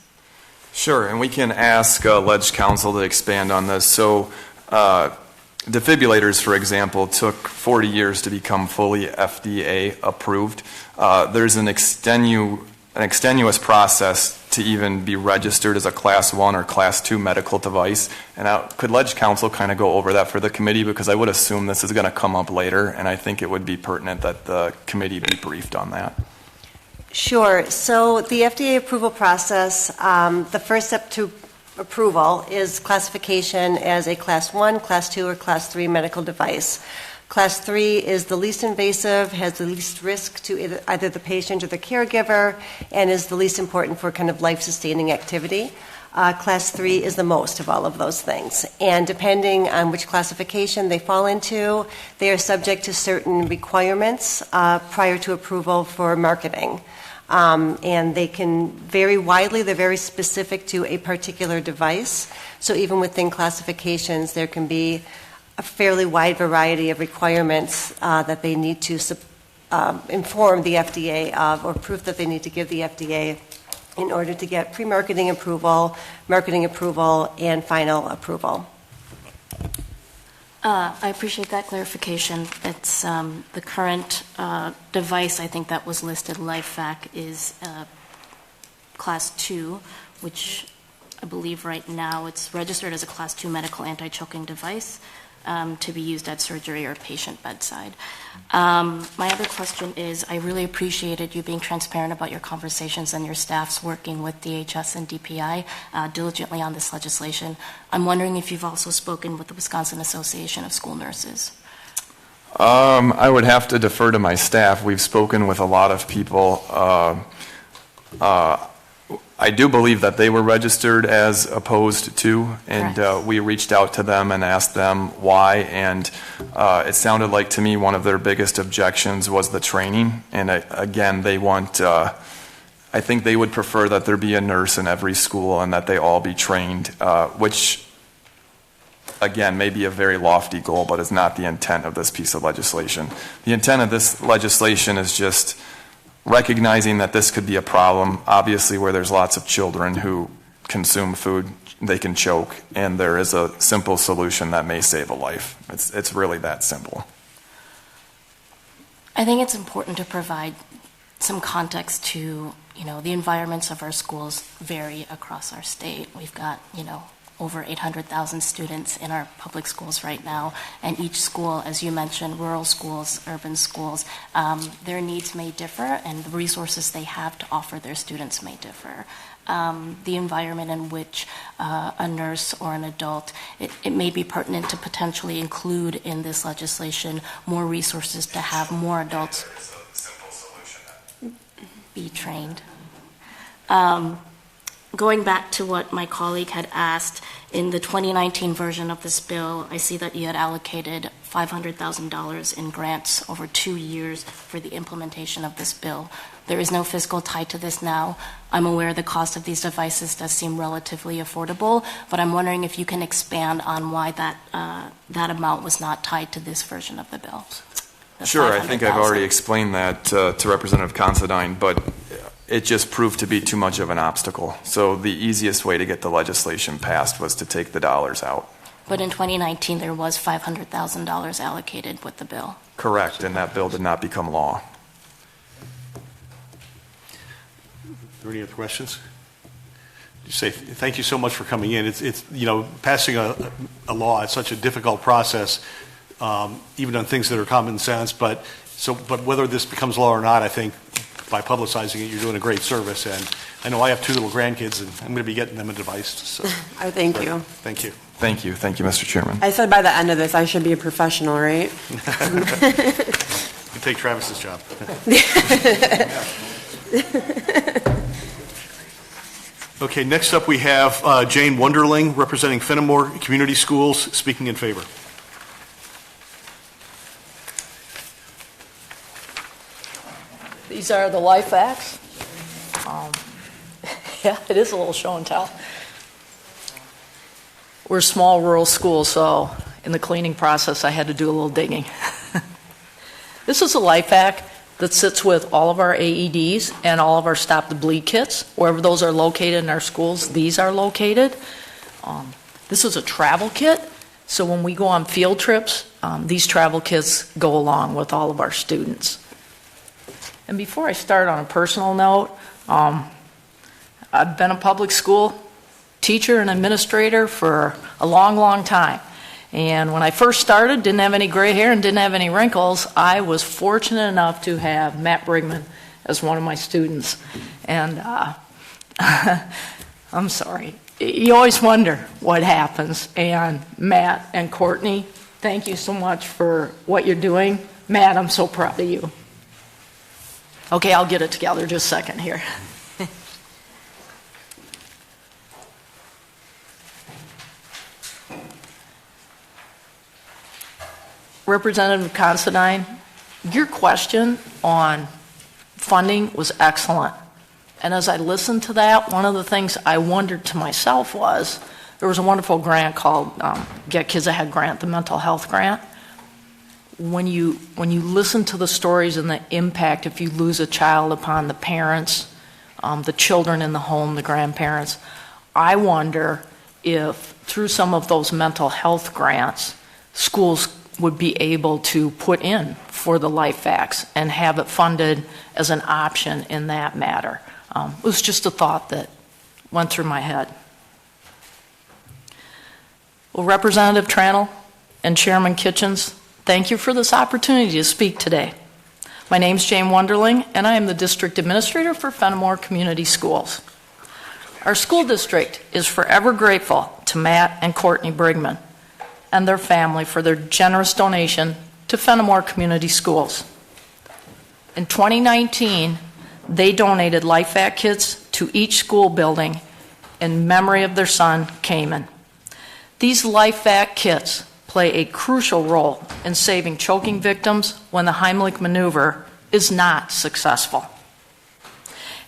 Sure, and we can ask Ledge Council to expand on this. So defibrillators, for example, took 40 years to become fully FDA approved. There's an extenuous process to even be registered as a Class 1 or Class 2 medical device. And could Ledge Council kind of go over that for the committee? Because I would assume this is going to come up later, and I think it would be pertinent that the committee be briefed on that. Sure. So the FDA approval process, the first step to approval is classification as a Class 1, Class 2, or Class 3 medical device. Class 3 is the least invasive, has the least risk to either the patient or the caregiver, and is the least important for kind of life-sustaining activity. Class 3 is the most of all of those things. And depending on which classification they fall into, they are subject to certain requirements prior to approval for marketing. And they can vary widely. They're very specific to a particular device. So even within classifications, there can be a fairly wide variety of requirements that they need to inform the FDA of, or proof that they need to give the FDA in order to get pre-marketing approval, marketing approval, and final approval. I appreciate that clarification. It's the current device, I think, that was listed, LifeVac, is Class 2, which I believe right now it's registered as a Class 2 medical anti-choking device to be used at surgery or patient bedside. My other question is, I really appreciated you being transparent about your conversations and your staff's working with DHS and DPI diligently on this legislation. I'm wondering if you've also spoken with the Wisconsin Association of School Nurses. I would have to defer to my staff. We've spoken with a lot of people. I do believe that they were registered as opposed to, and we reached out to them and asked them why, and it sounded like to me one of their biggest objections was the training, and again, they want, I think they would prefer that there be a nurse in every school and that they all be trained, which, again, may be a very lofty goal, but is not the intent of this piece of legislation. The intent of this legislation is just recognizing that this could be a problem, obviously, where there's lots of children who consume food, they can choke, and there is a simple solution that may save a life. It's really that simple. I think it's important to provide some context to, the environments of our schools vary across our state. We've got, over 800,000 students in our public schools right now, and each school, as you mentioned, rural schools, urban schools, their needs may differ, and the resources they have to offer their students may differ. The environment in which a nurse or an adult, it may be pertinent to potentially include in this legislation more resources to have more adults be trained. Going back to what my colleague had asked, in the 2019 version of this bill, I see that you had allocated $500,000 in grants over 2 years for the implementation of this bill. There is no fiscal tie to this now. I'm aware the cost of these devices does seem relatively affordable, but I'm wondering if you can expand on why that amount was not tied to this version of the bill. The Sure, I think I've 500,000. already explained that to Representative Considine, but it just proved to be too much of an obstacle. So the easiest way to get the legislation passed was to take the dollars out. But in 2019, there was $500,000 allocated with the bill. Correct, and that bill did not become law. Are there any other questions? Just say thank you so much for coming in. It's passing a law. It's such a difficult process, even on things that are common sense. But whether this becomes law or not, I think by publicizing it, you're doing a great service. And I know I have 2 little grandkids, and I'm going to be getting them a device. So I thank you. Thank you. Thank you, Mr. Chairman. I said by the end of this, I should be a professional, right? You can take Travis's job. Okay, next up we have Jane Wunderling, representing Fenimore Community Schools, speaking in favor. These are the life acts. Yeah, it is a little show and tell. We're a small rural school, so in the cleaning process, I had to do a little digging. This is a life act that sits with all of our AEDs and all of our Stop the Bleed kits. Wherever those are located in our schools, these are located. This is a travel kit, so when we go on field trips, these travel kits go along with all of our students. And before I start on a personal note, I've been a public school teacher and administrator for a long, long time. And when I first started, didn't have any gray hair and didn't have any wrinkles, I was fortunate enough to have Matt Brigman as one of my students. And I'm sorry, you always wonder what happens. And Matt and Courtney, thank you so much for what you're doing. Matt, I'm so proud of you. Okay, I'll get it together just a second here. Representative Considine, your question on funding was excellent. And as I listened to that, one of the things I wondered to myself was, there was a wonderful grant called Get Kids Ahead Grant, the mental health grant. When you listen to the stories and the impact if you lose a child upon the parents, the children in the home, the grandparents, I wonder if through some of those mental health grants, schools would be able to put in for the life acts and have it funded as an option in that matter. It was just a thought that went through my head. Well, Representative Tranel and Chairman Kitchens, thank you for this opportunity to speak today. My name's Jane Wunderling, and I am the District Administrator for Fenimore Community Schools. Our school district is forever grateful to Matt and Courtney Brigman and their family for their generous donation to Fenimore Community Schools. In 2019, they donated Life Act kits to each school building in memory of their son, Cayman. These Life Act kits play a crucial role in saving choking victims when the Heimlich maneuver is not successful.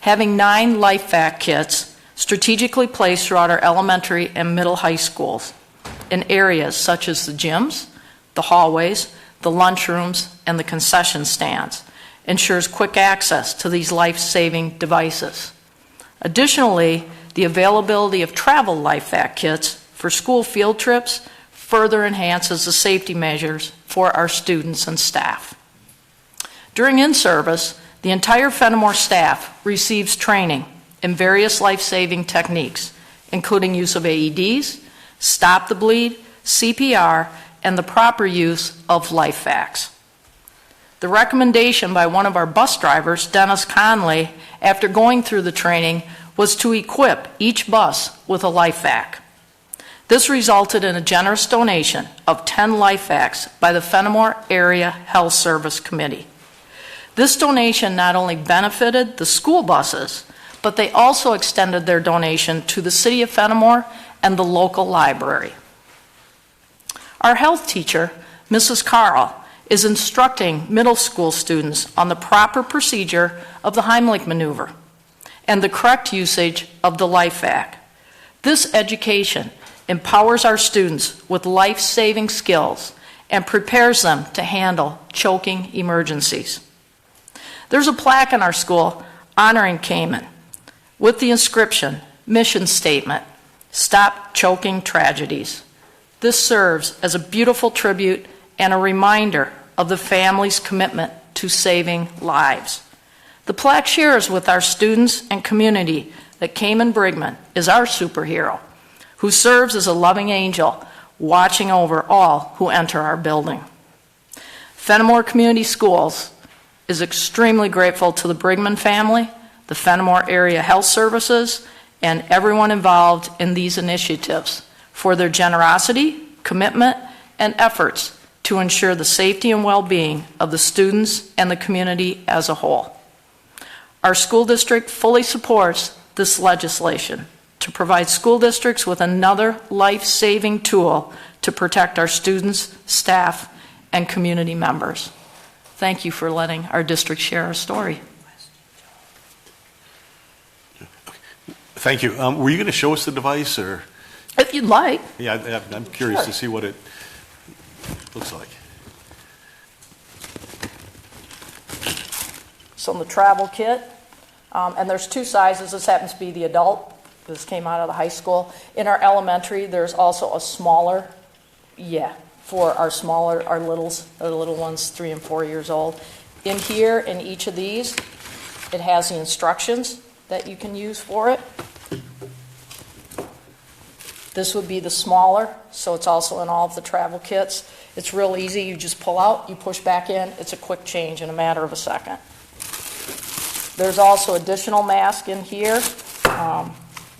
Having 9 Life Act kits strategically placed throughout our elementary and middle high schools in areas such as the gyms, the hallways, the lunchrooms, and the concession stands ensures quick access to these life-saving devices. Additionally, the availability of travel Life Act kits for school field trips further enhances the safety measures for our students and staff. During in-service, the entire Fenimore staff receives training in various life-saving techniques, including use of AEDs, Stop the Bleed, CPR, and the proper use of life acts. The recommendation by one of our bus drivers, Dennis Conley, after going through the training, was to equip each bus with a life act. This resulted in a generous donation of 10 life acts by the Fenimore Area Health Service Committee. This donation not only benefited the school buses, but they also extended their donation to the City of Fenimore and the local library. Our health teacher, Mrs. Carl, is instructing middle school students on the proper procedure of the Heimlich maneuver and the correct usage of the LifeVac. This education empowers our students with life-saving skills and prepares them to handle choking emergencies. There's a plaque in our school honoring Cayman with the inscription, mission statement, "Stop choking tragedies." This serves as a beautiful tribute and a reminder of the family's commitment to saving lives. The plaque shares with our students and community that Cayman Brigman is our superhero, who serves as a loving angel watching over all who enter our building. Fenimore Community Schools is extremely grateful to the Brigman family, the Fenimore Area Health Services, and everyone involved in these initiatives for their generosity, commitment, and efforts to ensure the safety and well-being of the students and the community as a whole. Our school district fully supports this legislation to provide school districts with another life-saving tool to protect our students, staff, and community members. Thank you for letting our district share our story. Thank you. Were you going to show us the device, or? If you'd like. Yeah, I'm curious Sure. to see what it looks like. So in the travel kit, and there's two sizes. This happens to be the adult. This came out of the high school. In our elementary, there's also a smaller, for our little ones, 3 and 4 years old. In here, in each of these, it has the instructions that you can use for it. This would be the smaller, so it's also in all of the travel kits. It's real easy. You just pull out, you push back in. It's a quick change in a matter of a second. There's also additional masks in here,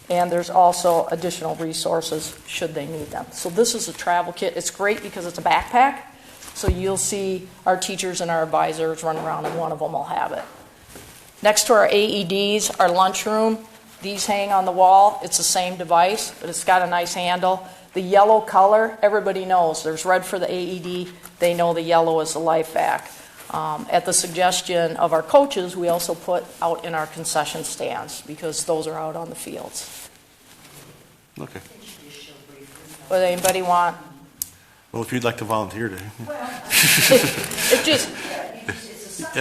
and there's also additional resources should they need them. So this is a travel kit. It's great because it's a backpack, so you'll see our teachers and our advisors run around, and one of them will have it. Next to our AEDs, our lunchroom, these hang on the wall. It's the same device, but it's got a nice handle. The yellow color, everybody knows. There's red for the AED. They know the yellow is the LifeVac. At the suggestion of our coaches, we also put out in our concession stands because those are out on the fields. Okay. Would anybody want? Well, if you'd like to volunteer to. It just,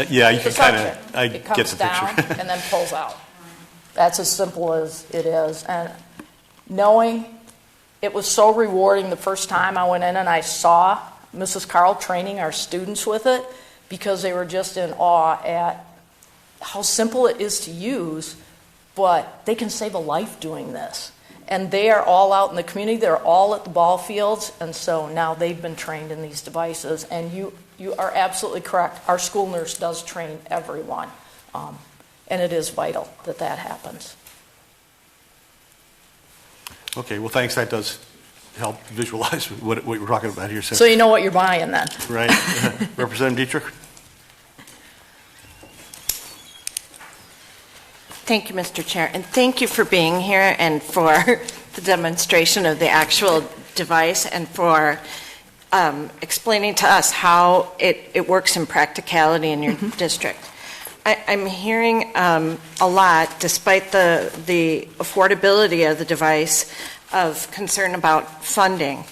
Yeah, you can the kind suction. of, I It get comes the down picture. and then pulls out. That's as simple as it is. And knowing it was so rewarding the first time I went in and I saw Mrs. Carl training our students with it, because they were just in awe at how simple it is to use, but they can save a life doing this. And they are all out in the community. They're all at the ball fields, and so now they've been trained in these devices. And you are absolutely correct. Our school nurse does train everyone, and it is vital that that happens. Okay, well, thanks. That does help visualize what we're talking about here. So you know what you're buying then. Right. Representative Dietrich? Thank you, Mr. Chair, and thank you for being here and for the demonstration of the actual device and for explaining to us how it works in practicality in your district. I'm hearing a lot, despite the affordability of the device, of concern about funding.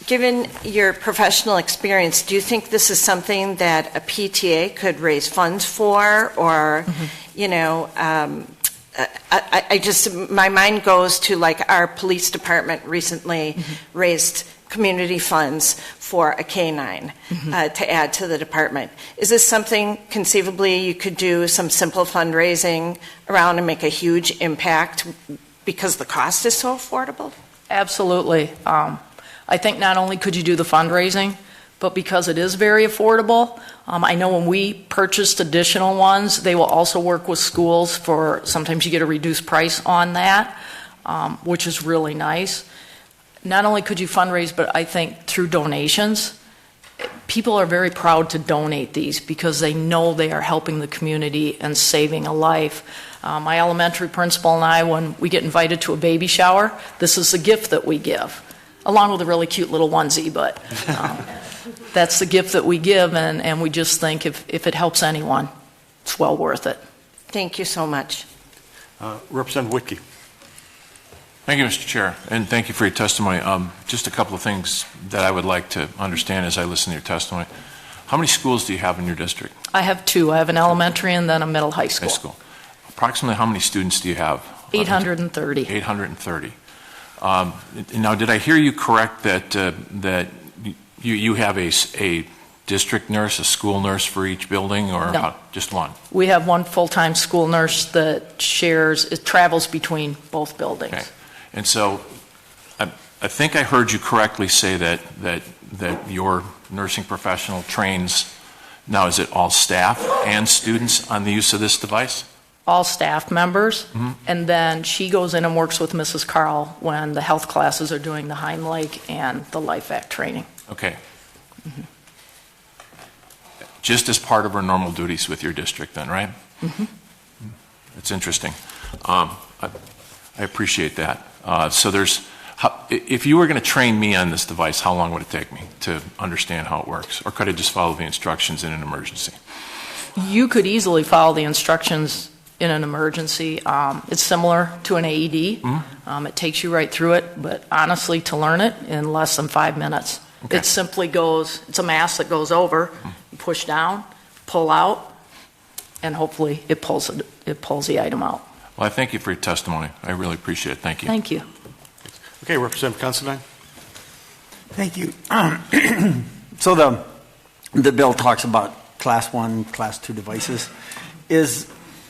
Given your professional experience, do you think this is something that a PTA could raise funds for, or, you know, I just, my mind goes to, like, our police department recently raised community funds for a canine to add to the department. Is this something conceivably you could do some simple fundraising around and make a huge impact because the cost is so affordable? Absolutely. I think not only could you do the fundraising, but because it is very affordable, I know when we purchased additional ones, they will also work with schools for, sometimes you get a reduced price on that, which is really nice. Not only could you fundraise, but I think through donations, people are very proud to donate these because they know they are helping the community and saving a life. My elementary principal and I, when we get invited to a baby shower, this is the gift that we give. along with a really cute little onesie, but that's the gift that we give, and we just think if it helps anyone, it's well worth it. Thank you so much. Representative Whitke. Thank you, Mr. Chair, and thank you for your testimony. Just a couple of things that I would like to understand as I listen to your testimony. How many schools do you have in your district? I have 2. I have an elementary and then a middle high school. High school. Approximately how many students do you have? 830. 830. Now, did I hear you correct that you have a district nurse, a school nurse for each building, or No. just one? We have one full-time school nurse that travels between both buildings. Okay. And so I think I heard you correctly say that your nursing professional trains, now is it all staff and students on the use of this device? All staff members, and then she goes in and works with Mrs. Carl when the health classes are doing the Heimlich and the Life Act training. Okay. Just as part of her normal duties with your district then, right? It's interesting. I appreciate that. So if you were going to train me on this device, how long would it take me to understand how it works? Or could I just follow the instructions in an emergency? You could easily follow the instructions in an emergency. It's similar to an AED. It takes you right through it, but honestly, to learn it in less than 5 minutes. Okay. It simply goes, it's a mask that goes over, you push down, pull out, and hopefully it pulls the item out. Well, I thank you for your testimony. I really appreciate it. Thank you. Thank you. Okay, Representative Considine. Thank you. So the bill talks about Class 1, Class 2 devices.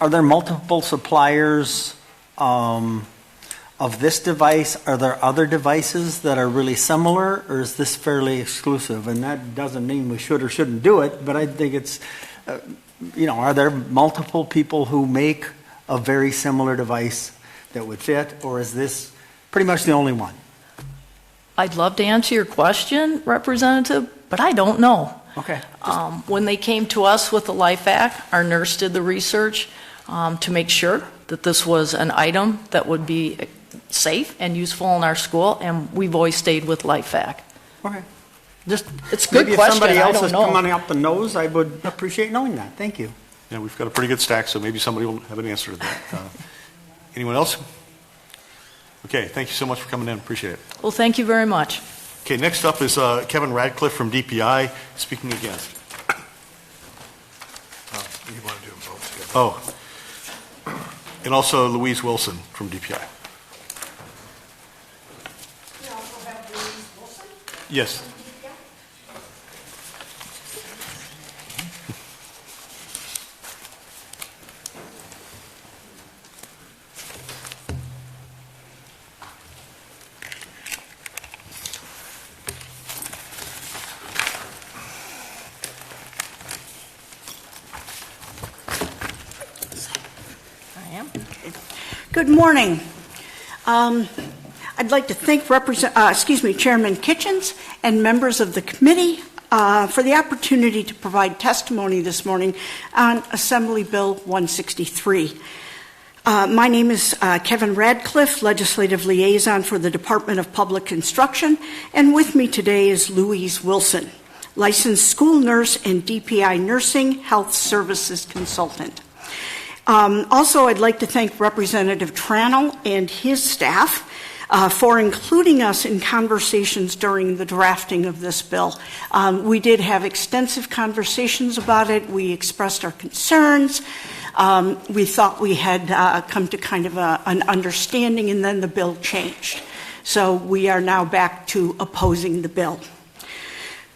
Are there multiple suppliers of this device? Are there other devices that are really similar, or is this fairly exclusive? And that doesn't mean we should or shouldn't do it, but I think it's, are there multiple people who make a very similar device that would fit, or is this pretty much the only one? I'd love to answer your question, Representative, but I don't know. Okay. When they came to us with the Life Act, our nurse did the research to make sure that this was an item that would be safe and useful in our school, and we've always stayed with Life Act. Okay. Just it's a good maybe question. If somebody I else don't is know. coming up the nose, I would appreciate knowing that. Thank you. Yeah, we've got a pretty good stack, so maybe somebody will have an answer to that. Anyone else? Okay, thank you so much for coming in. Appreciate it. Well, thank you very much. Okay, next up is Kevin Radcliffe from DPI speaking against. You want to do them both together? Oh, and also Louise Wilson from DPI. We also have Louise Wilson. Yes. Good morning. I'd like to thank Chairman Kitchens and members of the committee for the opportunity to provide testimony this morning on Assembly Bill 163. My name is Kevin Radcliffe, Legislative Liaison for the Department of Public Instruction, and with me today is Louise Wilson, licensed school nurse and DPI Nursing Health Services Consultant. Also, I'd like to thank Representative Tranel and his staff for including us in conversations during the drafting of this bill. We did have extensive conversations about it. We expressed our concerns. We thought we had come to kind of an understanding, and then the bill changed. So we are now back to opposing the bill.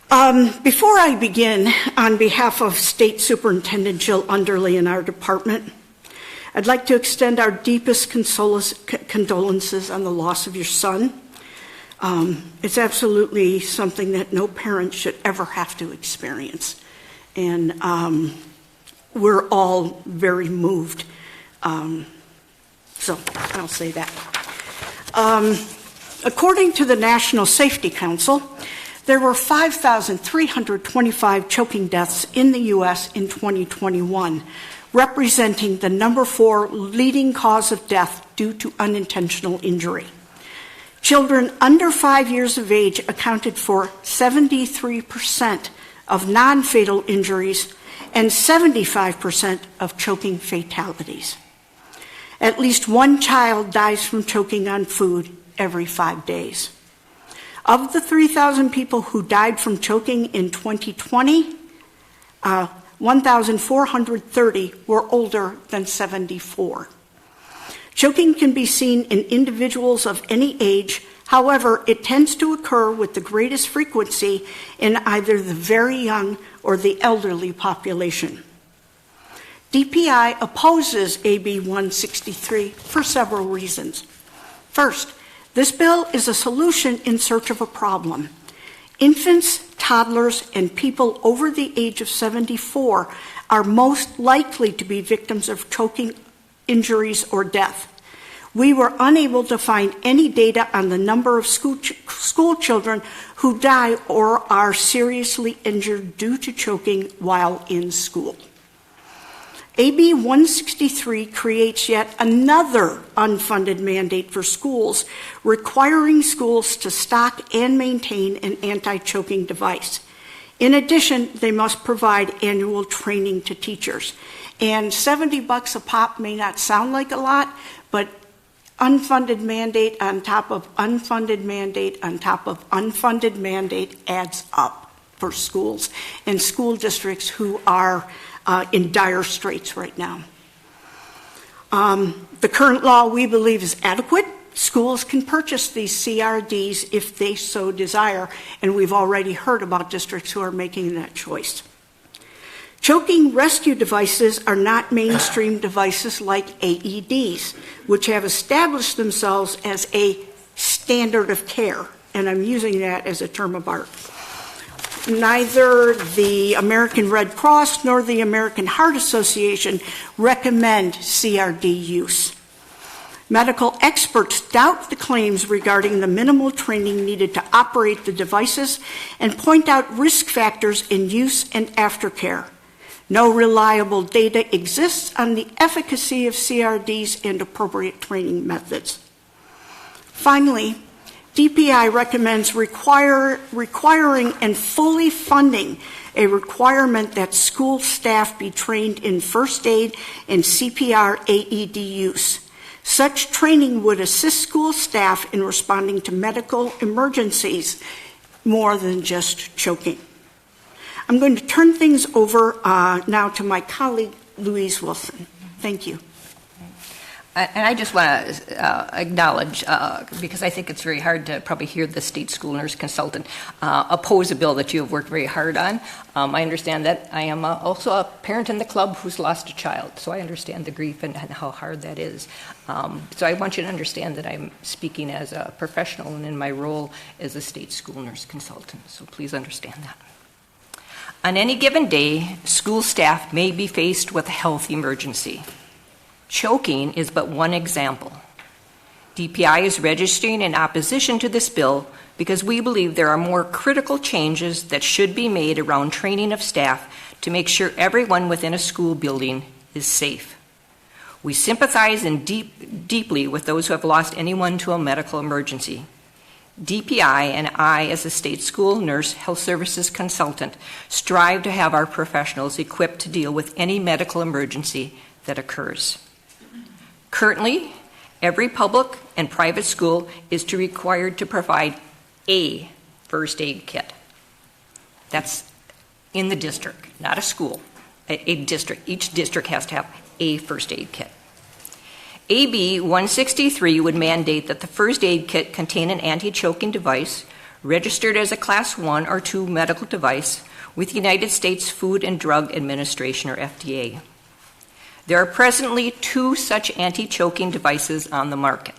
Before I begin, on behalf of State Superintendent Jill Underley and our department, I'd like to extend our deepest condolences on the loss of your son. It's absolutely something that no parent should ever have to experience. And we're all very moved. So I'll say that. According to the National Safety Council, there were 5,325 choking deaths in the U.S. in 2021, representing the number 4 leading cause of death due to unintentional injury. Children under 5 years of age accounted for 73% of non-fatal injuries and 75% of choking fatalities. At least one child dies from choking on food every 5 days. Of the 3,000 people who died from choking in 2020, 1,430 were older than 74. Choking can be seen in individuals of any age. However, it tends to occur with the greatest frequency in either the very young or the elderly population. DPI opposes AB 163 for several reasons. First, this bill is a solution in search of a problem. Infants, toddlers, and people over the age of 74 are most likely to be victims of choking injuries or death. We were unable to find any data on the number of school children who die or are seriously injured due to choking while in school. AB 163 creates yet another unfunded mandate for schools, requiring schools to stock and maintain an anti-choking device. In addition, they must provide annual training to teachers. And $70 a pop may not sound like a lot, but unfunded mandate on top of unfunded mandate on top of unfunded mandate adds up for schools and school districts who are in dire straits right now. The current law, we believe, is adequate. Schools can purchase these CRDs if they so desire, and we've already heard about districts who are making that choice. Choking rescue devices are not mainstream devices like AEDs, which have established themselves as a standard of care, and I'm using that as a term of art. Neither the American Red Cross nor the American Heart Association recommend CRD use. Medical experts doubt the claims regarding the minimal training needed to operate the devices and point out risk factors in use and aftercare. No reliable data exists on the efficacy of CRDs and appropriate training methods. Finally, DPI recommends requiring and fully funding a requirement that school staff be trained in first aid and CPR AED use. Such training would assist school staff in responding to medical emergencies more than just choking. I'm going to turn things over now to my colleague, Louise Wilson. Thank you. And I just want to acknowledge, because I think it's very hard to probably hear the state school nurse consultant oppose a bill that you have worked very hard on. I understand that. I am also a parent in the club who's lost a child, so I understand the grief and how hard that is. So I want you to understand that I'm speaking as a professional and in my role as a state school nurse consultant, so please understand that. On any given day, school staff may be faced with a health emergency. Choking is but one example. DPI is registering in opposition to this bill because we believe there are more critical changes that should be made around training of staff to make sure everyone within a school building is safe. We sympathize deeply with those who have lost anyone to a medical emergency. DPI and I, as a state school nurse health services consultant, strive to have our professionals equipped to deal with any medical emergency that occurs. Currently, every public and private school is required to provide a first aid kit. That's in the district, not a school, a district. Each district has to have a first aid kit. AB 163 would mandate that the first aid kit contain an anti-choking device registered as a Class 1 or 2 medical device with the United States Food and Drug Administration, or FDA. There are presently 2 such anti-choking devices on the market.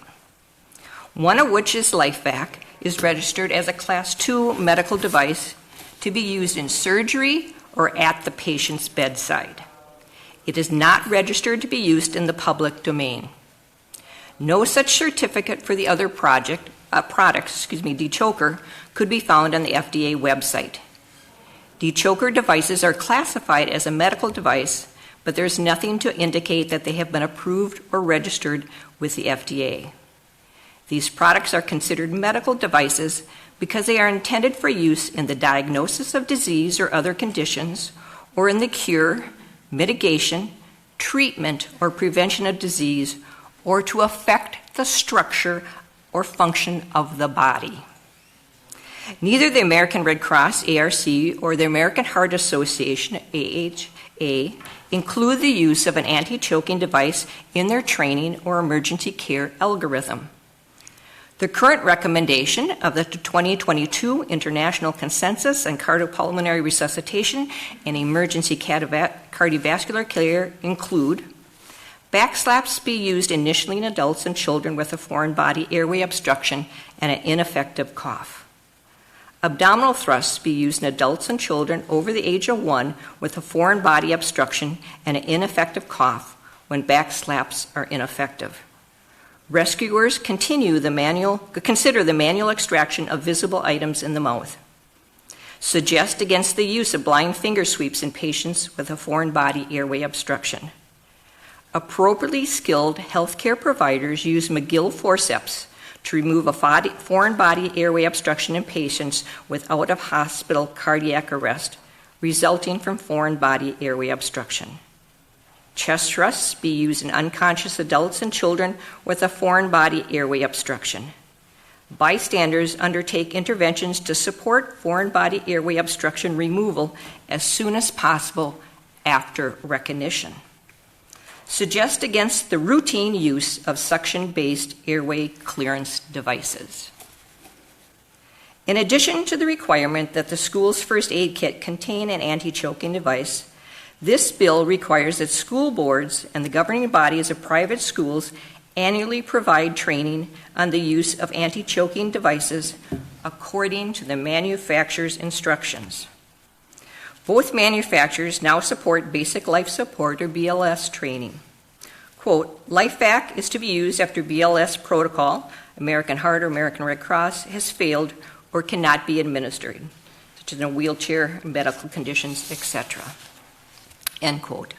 One of which is LifeVac, is registered as a Class 2 medical device to be used in surgery or at the patient's bedside. It is not registered to be used in the public domain. No such certificate for the other product, dechoker, could be found on the FDA website. Dechoker devices are classified as a medical device, but there's nothing to indicate that they have been approved or registered with the FDA. These products are considered medical devices because they are intended for use in the diagnosis of disease or other conditions, or in the cure, mitigation, treatment, or prevention of disease, or to affect the structure or function of the body. Neither the American Red Cross, ARC, or the American Heart Association, AHA, include the use of an anti-choking device in their training or emergency care algorithm. The current recommendation of the 2022 International Consensus on Cardiopulmonary Resuscitation and Emergency Cardiovascular Care include back slaps be used initially in adults and children with a foreign body airway obstruction and an ineffective cough. Abdominal thrusts be used in adults and children over the age of 1 with a foreign body obstruction and an ineffective cough when back slaps are ineffective. Rescuers consider the manual extraction of visible items in the mouth. Suggest against the use of blind finger sweeps in patients with a foreign body airway obstruction. Appropriately skilled healthcare providers use McGill forceps to remove a foreign body airway obstruction in patients with out-of-hospital cardiac arrest resulting from foreign body airway obstruction. Chest thrusts be used in unconscious adults and children with a foreign body airway obstruction. Bystanders undertake interventions to support foreign body airway obstruction removal as soon as possible after recognition. Suggest against the routine use of suction-based airway clearance devices. In addition to the requirement that the school's first aid kit contain an anti-choking device, this bill requires that school boards and the governing bodies of private schools annually provide training on the use of anti-choking devices according to the manufacturer's instructions. Both manufacturers now support basic life support or BLS training. Quote, LifeVac is to be used after BLS protocol, American Heart or American Red Cross, has failed or cannot be administered, such as in a wheelchair, medical conditions, etc. End quote.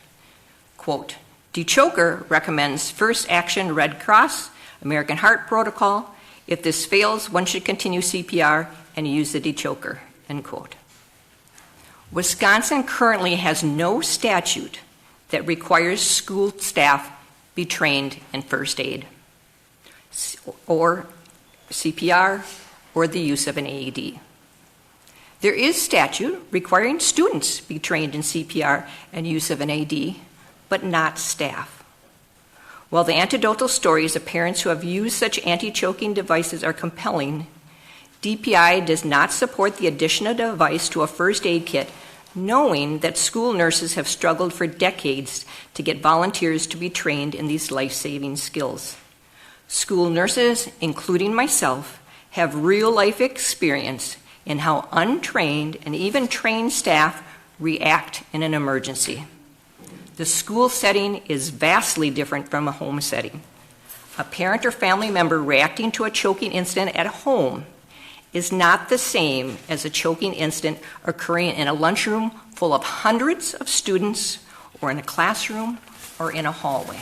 Quote, DeChoker recommends first action Red Cross, American Heart Protocol. If this fails, one should continue CPR and use the DeChoker, end quote. Wisconsin currently has no statute that requires school staff be trained in first aid or CPR or the use of an AED. There is statute requiring students be trained in CPR and use of an AED, but not staff. While the anecdotal stories of parents who have used such anti-choking devices are compelling, DPI does not support the addition of a device to a first aid kit, knowing that school nurses have struggled for decades to get volunteers to be trained in these life-saving skills. School nurses, including myself, have real-life experience in how untrained and even trained staff react in an emergency. The school setting is vastly different from a home setting. A parent or family member reacting to a choking incident at home is not the same as a choking incident occurring in a lunchroom full of hundreds of students or in a classroom or in a hallway.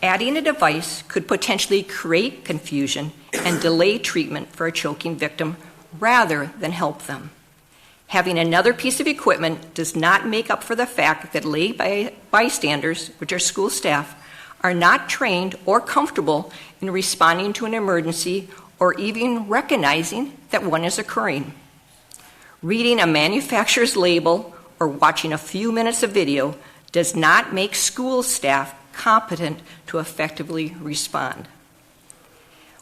Adding a device could potentially create confusion and delay treatment for a choking victim rather than help them. Having another piece of equipment does not make up for the fact that lay bystanders, which are school staff, are not trained or comfortable in responding to an emergency or even recognizing that one is occurring. Reading a manufacturer's label or watching a few minutes of video does not make school staff competent to effectively respond.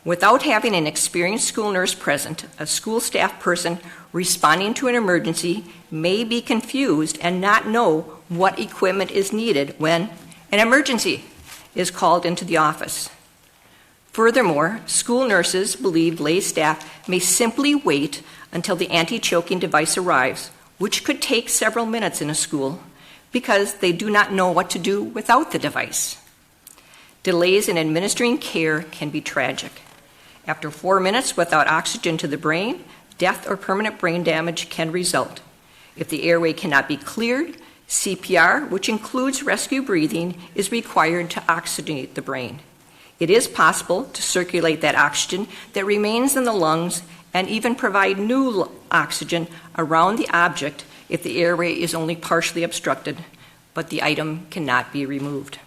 Without having an experienced school nurse present, a school staff person responding to an emergency may be confused and not know what equipment is needed when an emergency is called into the office. Furthermore, school nurses believe lay staff may simply wait until the anti-choking device arrives, which could take several minutes in a school, because they do not know what to do without the device. Delays in administering care can be tragic. After 4 minutes without oxygen to the brain, death or permanent brain damage can result. If the airway cannot be cleared, CPR, which includes rescue breathing, is required to oxygenate the brain. It is possible to circulate that oxygen that remains in the lungs and even provide new oxygen around the object if the airway is only partially obstructed, but the item cannot be removed.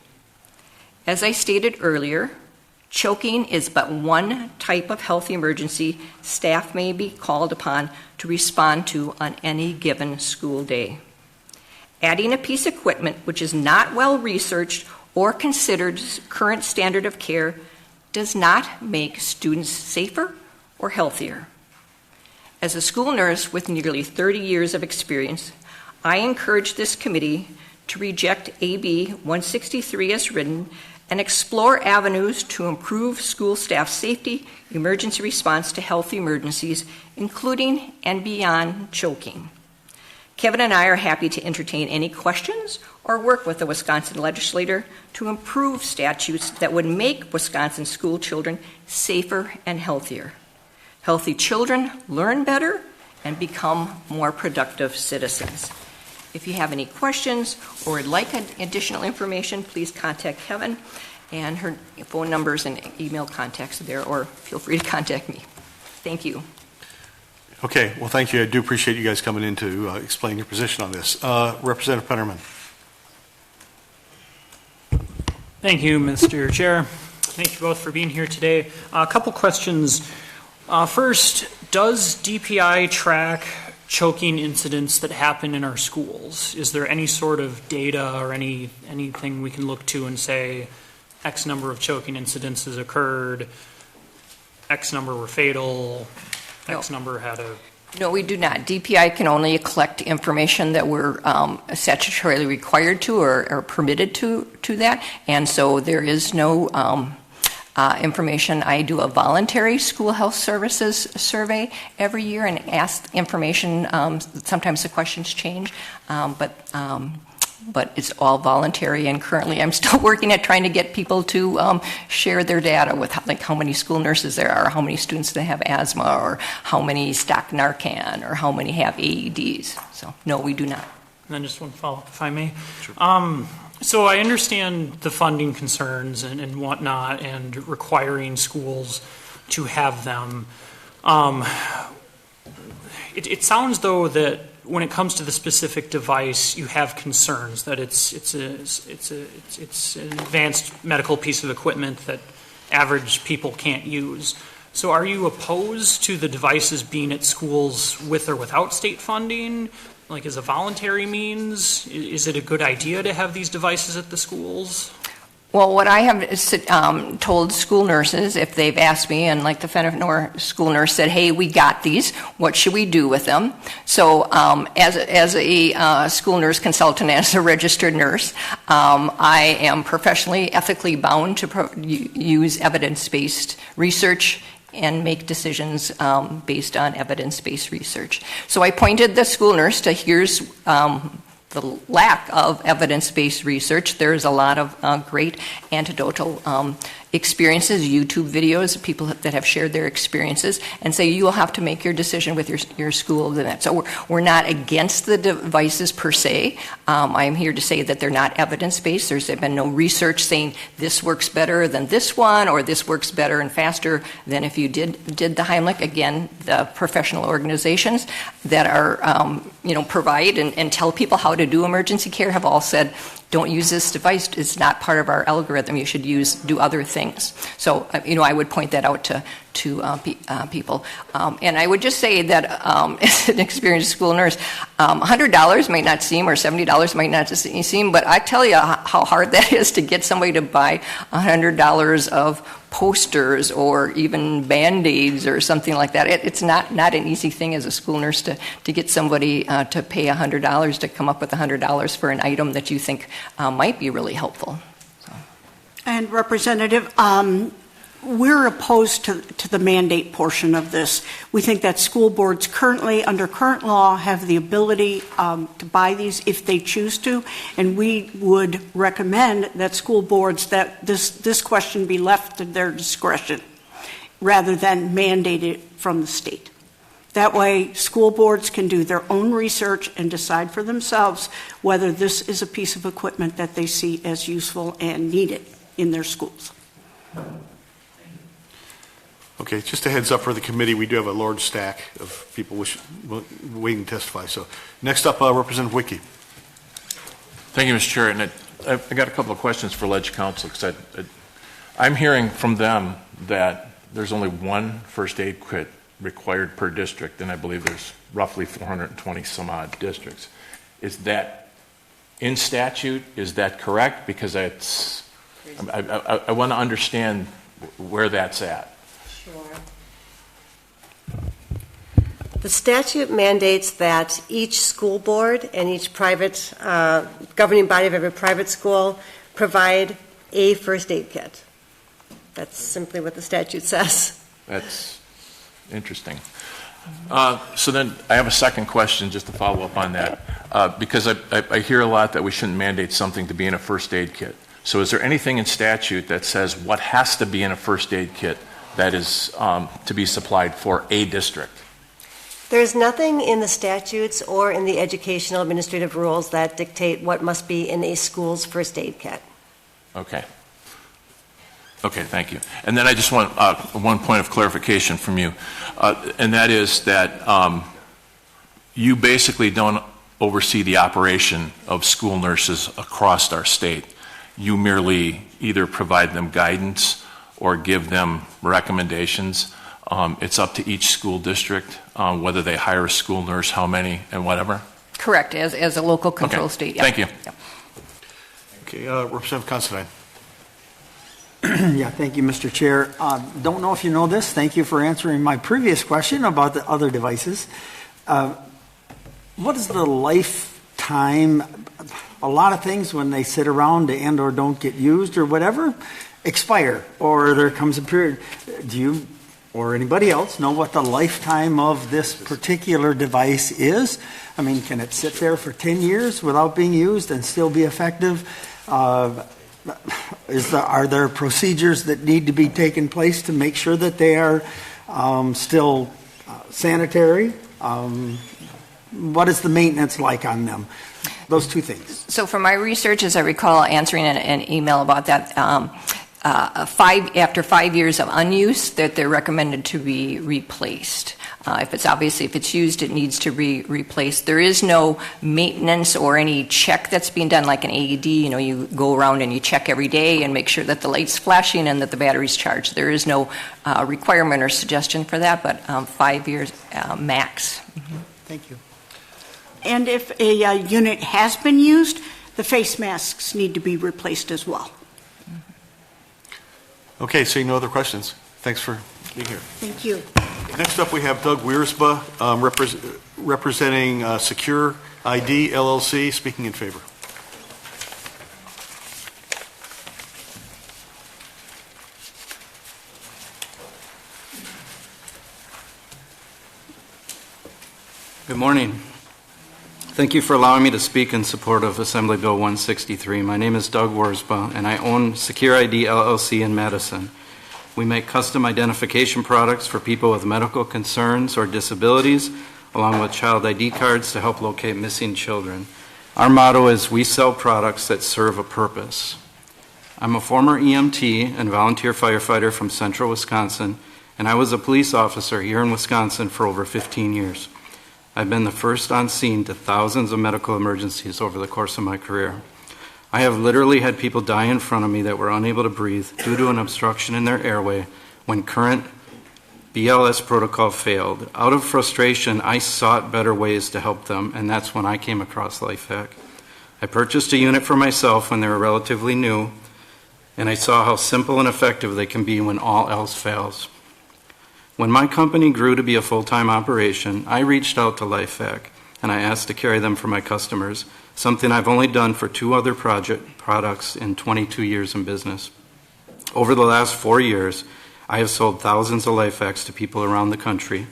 As I stated earlier, choking is but one type of health emergency staff may be called upon to respond to on any given school day. Adding a piece of equipment which is not well researched or considered current standard of care does not make students safer or healthier. As a school nurse with nearly 30 years of experience, I encourage this committee to reject AB 163 as written and explore avenues to improve school staff safety, emergency response to health emergencies, including and beyond choking. Kevin and I are happy to entertain any questions or work with the Wisconsin legislator to improve statutes that would make Wisconsin school children safer and healthier. Healthy children learn better and become more productive citizens. If you have any questions or would like additional information, please contact Kevin, and her phone numbers and email contacts are there, or feel free to contact me. Thank you. Okay, well, thank you. I do appreciate you guys coming in to explain your position on this. Representative Pennerman. Thank you, Mr. Chair. Thank you both for being here today. A couple questions. First, does DPI track choking incidents that happen in our schools? Is there any sort of data or anything we can look to and say X number of choking incidents has occurred, X number were fatal, X number had a... No, we do not. DPI can only collect information that we're statutorily required to or permitted to that, and so there is no information. I do a voluntary school health services survey every year and ask information. Sometimes the questions change, but it's all voluntary, and currently I'm still working at trying to get people to share their data with like how many school nurses there are, how many students that have asthma, or how many stock Narcan, or how many have AEDs. So no, we do not. And then just one follow-up, if I may. Sure. So I understand the funding concerns and whatnot, and requiring schools to have them. It sounds though that when it comes to the specific device, you have concerns that it's an advanced medical piece of equipment that average people can't use. So are you opposed to the devices being at schools with or without state funding? Like as a voluntary means? Is it a good idea to have these devices at the schools? Well, what I have told school nurses, if they've asked me, and like the Fenimore school nurse said, hey, we got these, what should we do with them? So as a school nurse consultant, as a registered nurse, I am professionally, ethically bound to use evidence-based research and make decisions based on evidence-based research. So I pointed the school nurse to here's the lack of evidence-based research. There's a lot of great anecdotal experiences, YouTube videos, people that have shared their experiences, and say you'll have to make your decision with your school. So we're not against the devices per se. I'm here to say that they're not evidence-based. There's been no research saying this works better than this one, or this works better and faster than if you did the Heimlich. Again, the professional organizations that are provide and tell people how to do emergency care have all said, don't use this device. It's not part of our algorithm. You should do other things. So, I would point that out to people. And I would just say that as an experienced school nurse, $100 might not seem, or $70 might not seem, but I tell you how hard that is to get somebody to buy $100 of posters or even Band-Aids or something like that. It's not an easy thing as a school nurse to get somebody to pay $100 to come up with $100 for an item that you think might be really helpful. So. And Representative, we're opposed to the mandate portion of this. We think that school boards currently, under current law, have the ability to buy these if they choose to, and we would recommend that school boards, that this question be left to their discretion rather than mandated from the state. That way, school boards can do their own research and decide for themselves whether this is a piece of equipment that they see as useful and needed in their schools. Okay, just a heads up for the committee, we do have a large stack of people waiting to testify. So next up, Representative Wiki. Thank you, Mr. Chair. And I got a couple of questions for Ledge Council, because I'm hearing from them that there's only one first aid kit required per district, and I believe there's roughly 420 some odd districts. Is that in statute? Is that correct? Because I want to understand where that's at. Sure. The statute mandates that each school board and each private governing body of every private school provide a first aid kit. That's simply what the statute says. That's interesting. So then I have a second question just to follow up on that, because I hear a lot that we shouldn't mandate something to be in a first aid kit. So is there anything in statute that says what has to be in a first aid kit that is to be supplied for a district? There's nothing in the statutes or in the educational administrative rules that dictate what must be in a school's first aid kit. Okay. Okay, thank you. And then I just want one point of clarification from you, and that is that you basically don't oversee the operation of school nurses across our state. You merely either provide them guidance or give them recommendations. It's up to each school district whether they hire a school nurse, how many, and whatever? Correct, as a local control Okay. state. Thank you. Yep. Okay, Representative Considine. Yeah, thank you, Mr. Chair. Don't know if you know this. Thank you for answering my previous question about the other devices. What is the lifetime? A lot of things, when they sit around and or don't get used or whatever, expire, or there comes a period. Do you or anybody else know what the lifetime of this particular device is? I mean, can it sit there for 10 years without being used and still be effective? Are there procedures that need to be taken place to make sure that they are still sanitary? What is the maintenance like on them? Those two things. So from my research, as I recall answering an email about that, after 5 years of unuse, that they're recommended to be replaced. If it's used, it needs to be replaced. There is no maintenance or any check that's being done like an AED. You go around and you check every day and make sure that the light's flashing and that the battery's charged. There is no requirement or suggestion for that, but 5 years max. Mm-hmm. Thank you. And if a unit has been used, the face masks need to be replaced as well. Okay, seeing no other questions. Thanks for being here. Thank you. Next up, we have Doug Wiersma, representing Secure ID LLC, speaking in favor. Good morning. Thank you for allowing me to speak in support of Assembly Bill 163. My name is Doug Wiersma, and I own Secure ID LLC in Madison. We make custom identification products for people with medical concerns or disabilities, along with child ID cards to help locate missing children. Our motto is, we sell products that serve a purpose. I'm a former EMT and volunteer firefighter from central Wisconsin, and I was a police officer here in Wisconsin for over 15 years. I've been the first on scene to thousands of medical emergencies over the course of my career. I have literally had people die in front of me that were unable to breathe due to an obstruction in their airway when current BLS protocol failed. Out of frustration, I sought better ways to help them, and that's when I came across LifeHack. I purchased a unit for myself when they were relatively new, and I saw how simple and effective they can be when all else fails. When my company grew to be a full-time operation, I reached out to LifeHack, and I asked to carry them for my customers, something I've only done for 2 other products in 22 years in business. Over the last 4 years, I have sold thousands of LifeHacks to people around the country.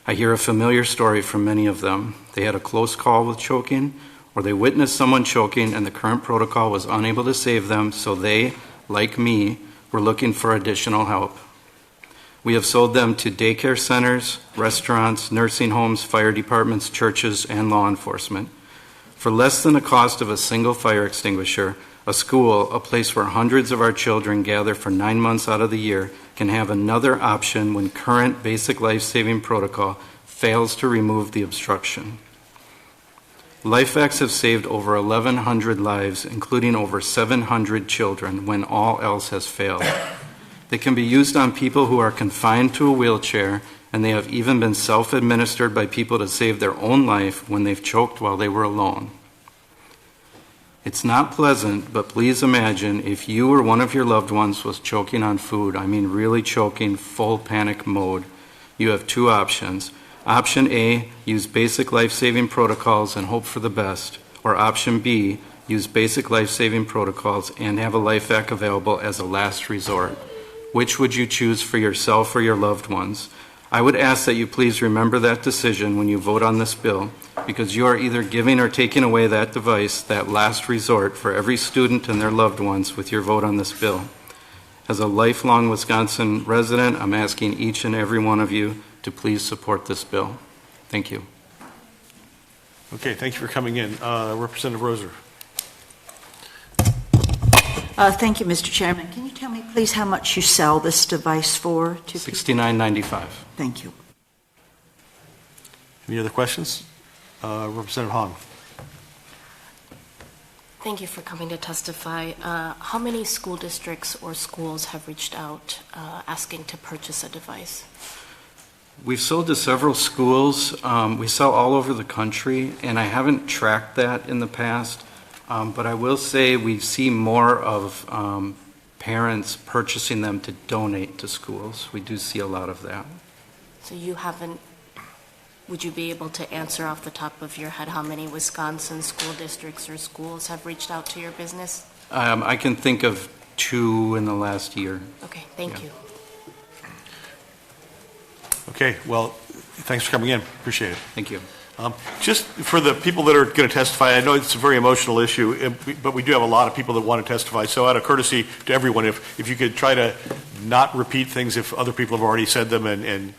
I hear a familiar story from many of them. They had a close call with choking, or they witnessed someone choking and the current protocol was unable to save them, so they, like me, were looking for additional help. We have sold them to daycare centers, restaurants, nursing homes, fire departments, churches, and law enforcement. For less than the cost of a single fire extinguisher, A school, a place where hundreds of our children gather for 9 months out of the year, can have another option when current basic life-saving protocol fails to remove the obstruction. LifeVacs have saved over 1,100 lives, including over 700 children, when all else has failed. They can be used on people who are confined to a wheelchair, and they have even been self-administered by people to save their own life when they've choked while they were alone. It's not pleasant, but please imagine if you or one of your loved ones was choking on food, I mean really choking, full panic mode. You have two options. Option A, use basic life-saving protocols and hope for the best. Or option B, use basic life-saving protocols and have a LifeVac available as a last resort. Which would you choose for yourself or your loved ones? I would ask that you please remember that decision when you vote on this bill, because you are either giving or taking away that device, that last resort, for every student and their loved ones with your vote on this bill. As a lifelong Wisconsin resident, I'm asking each and every one of you to please support this bill. Thank you. Okay, thank you for coming in. Representative Roser. Thank you, Mr. Chairman. Can you tell me, please, how much you sell this device for? To $69.95. Thank you. Any other questions? Representative Hahn. Thank you for coming to testify. How many school districts or schools have reached out asking to purchase a device? We've sold to several schools. We sell all over the country, and I haven't tracked that in the past. But I will say we see more of parents purchasing them to donate to schools. We do see a lot of that. So you haven't, would you be able to answer off the top of your head how many Wisconsin school districts or schools have reached out to your business? I can think of 2 in the last year. Okay, thank you. Okay, well, thanks for coming in. Appreciate it. Thank you. Just for the people that are going to testify, I know it's a very emotional issue, but we do have a lot of people that want to testify. So out of courtesy to everyone, if you could try to not repeat things if other people have already said them and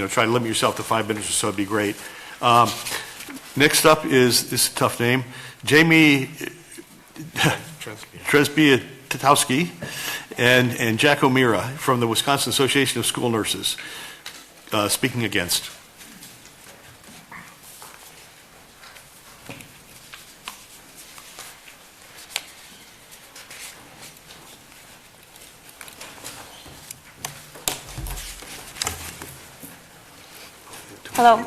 try to limit yourself to 5 minutes or so, it'd be great. Next up is, this is a tough name, Jamie Tretowski and Jack O'Meara from the Wisconsin Association of School Nurses, speaking against. Hello.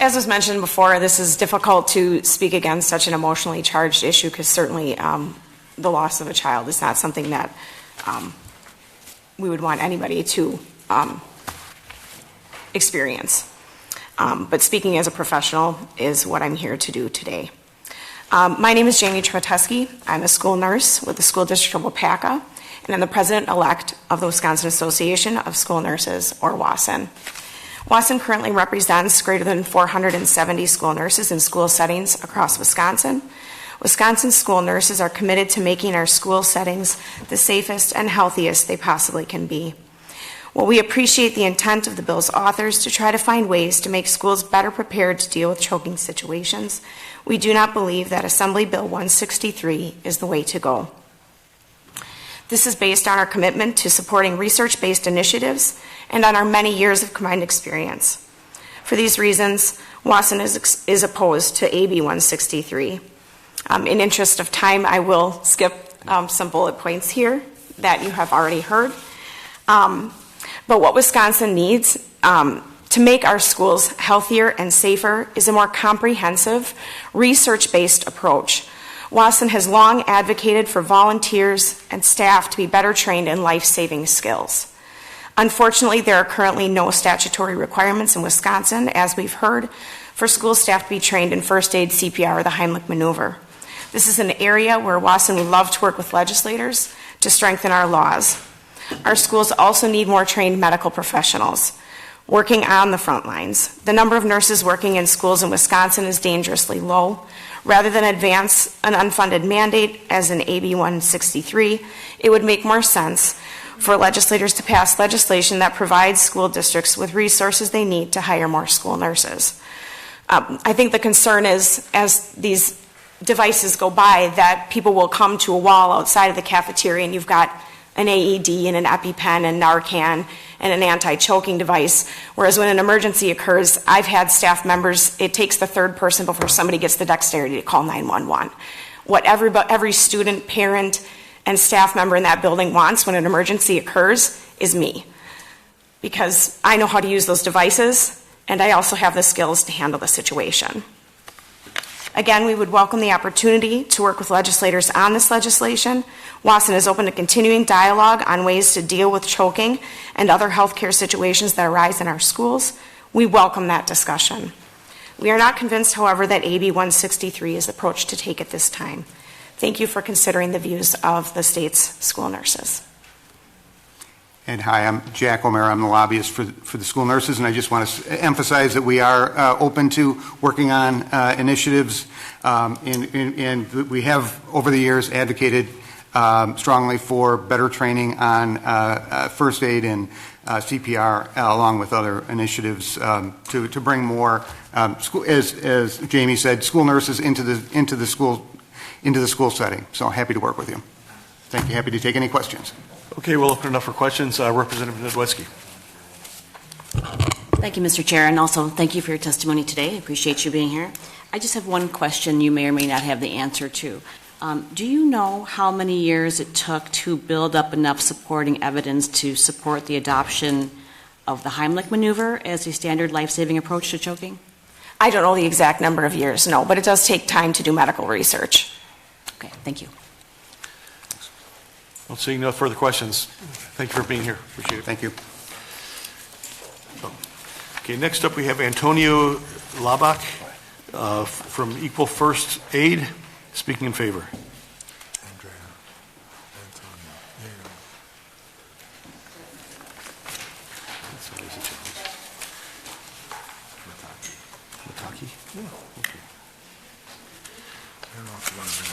As was mentioned before, this is difficult to speak against such an emotionally charged issue because certainly the loss of a child is not something that we would want anybody to experience. But speaking as a professional is what I'm here to do today. My name is Jamie Tretowski. I'm a school nurse with the School District of Wapaka, and I'm the president-elect of the Wisconsin Association of School Nurses, or WASN. WASN currently represents greater than 470 school nurses in school settings across Wisconsin. Wisconsin school nurses are committed to making our school settings the safest and healthiest they possibly can be. While we appreciate the intent of the bill's authors to try to find ways to make schools better prepared to deal with choking situations, we do not believe that Assembly Bill 163 is the way to go. This is based on our commitment to supporting research-based initiatives and on our many years of combined experience. For these reasons, WASN is opposed to AB 163. In interest of time, I will skip some bullet points here that you have already heard. But what Wisconsin needs to make our schools healthier and safer is a more comprehensive, research-based approach. WASN has long advocated for volunteers and staff to be better trained in life-saving skills. Unfortunately, there are currently no statutory requirements in Wisconsin, as we've heard, for school staff to be trained in first aid, CPR, or the Heimlich maneuver. This is an area where WASN would love to work with legislators to strengthen our laws. Our schools also need more trained medical professionals working on the front lines. The number of nurses working in schools in Wisconsin is dangerously low. Rather than advance an unfunded mandate as in AB 163, it would make more sense for legislators to pass legislation that provides school districts with resources they need to hire more school nurses. I think the concern is, as these devices go by that people will come to a wall outside of the cafeteria and you've got an AED and an EpiPen and Narcan and an anti-choking device. Whereas when an emergency occurs, I've had staff members, it takes the third person before somebody gets the dexterity to call 911. What every student, parent, and staff member in that building wants when an emergency occurs is me. Because I know how to use those devices, and I also have the skills to handle the situation. Again, we would welcome the opportunity to work with legislators on this legislation. Wasson is open to continuing dialogue on ways to deal with choking and other healthcare situations that arise in our schools. We welcome that discussion. We are not convinced, however, that AB163 is the approach to take at this time. Thank you for considering the views of the state's school nurses. And hi, I'm Jack O'Mara. I'm the lobbyist for the school nurses, and I just want to emphasize that we are open to working on initiatives, and we have, over the years, advocated strongly for better training on first aid and CPR, along with other initiatives to bring more, as Jamie said, school nurses into the school setting. So happy to work with you. Thank you. Happy to take any questions. Okay, we'll open it up for questions. Representative Nedwesky. Thank you, Mr. Chair, and also thank you for your testimony today. I appreciate you being here. I just have one question you may or may not have the answer to. Do you know how many years it took to build up enough supporting evidence to support the adoption of the Heimlich maneuver as a standard life-saving approach to choking? I don't know the exact number of years, no, but it does take time to do medical research. Okay, thank you. Well, seeing no further questions, thank you for being here. Appreciate it. Thank you. Okay, next up we have Antonio Labak from Equal First Aid, speaking in favor.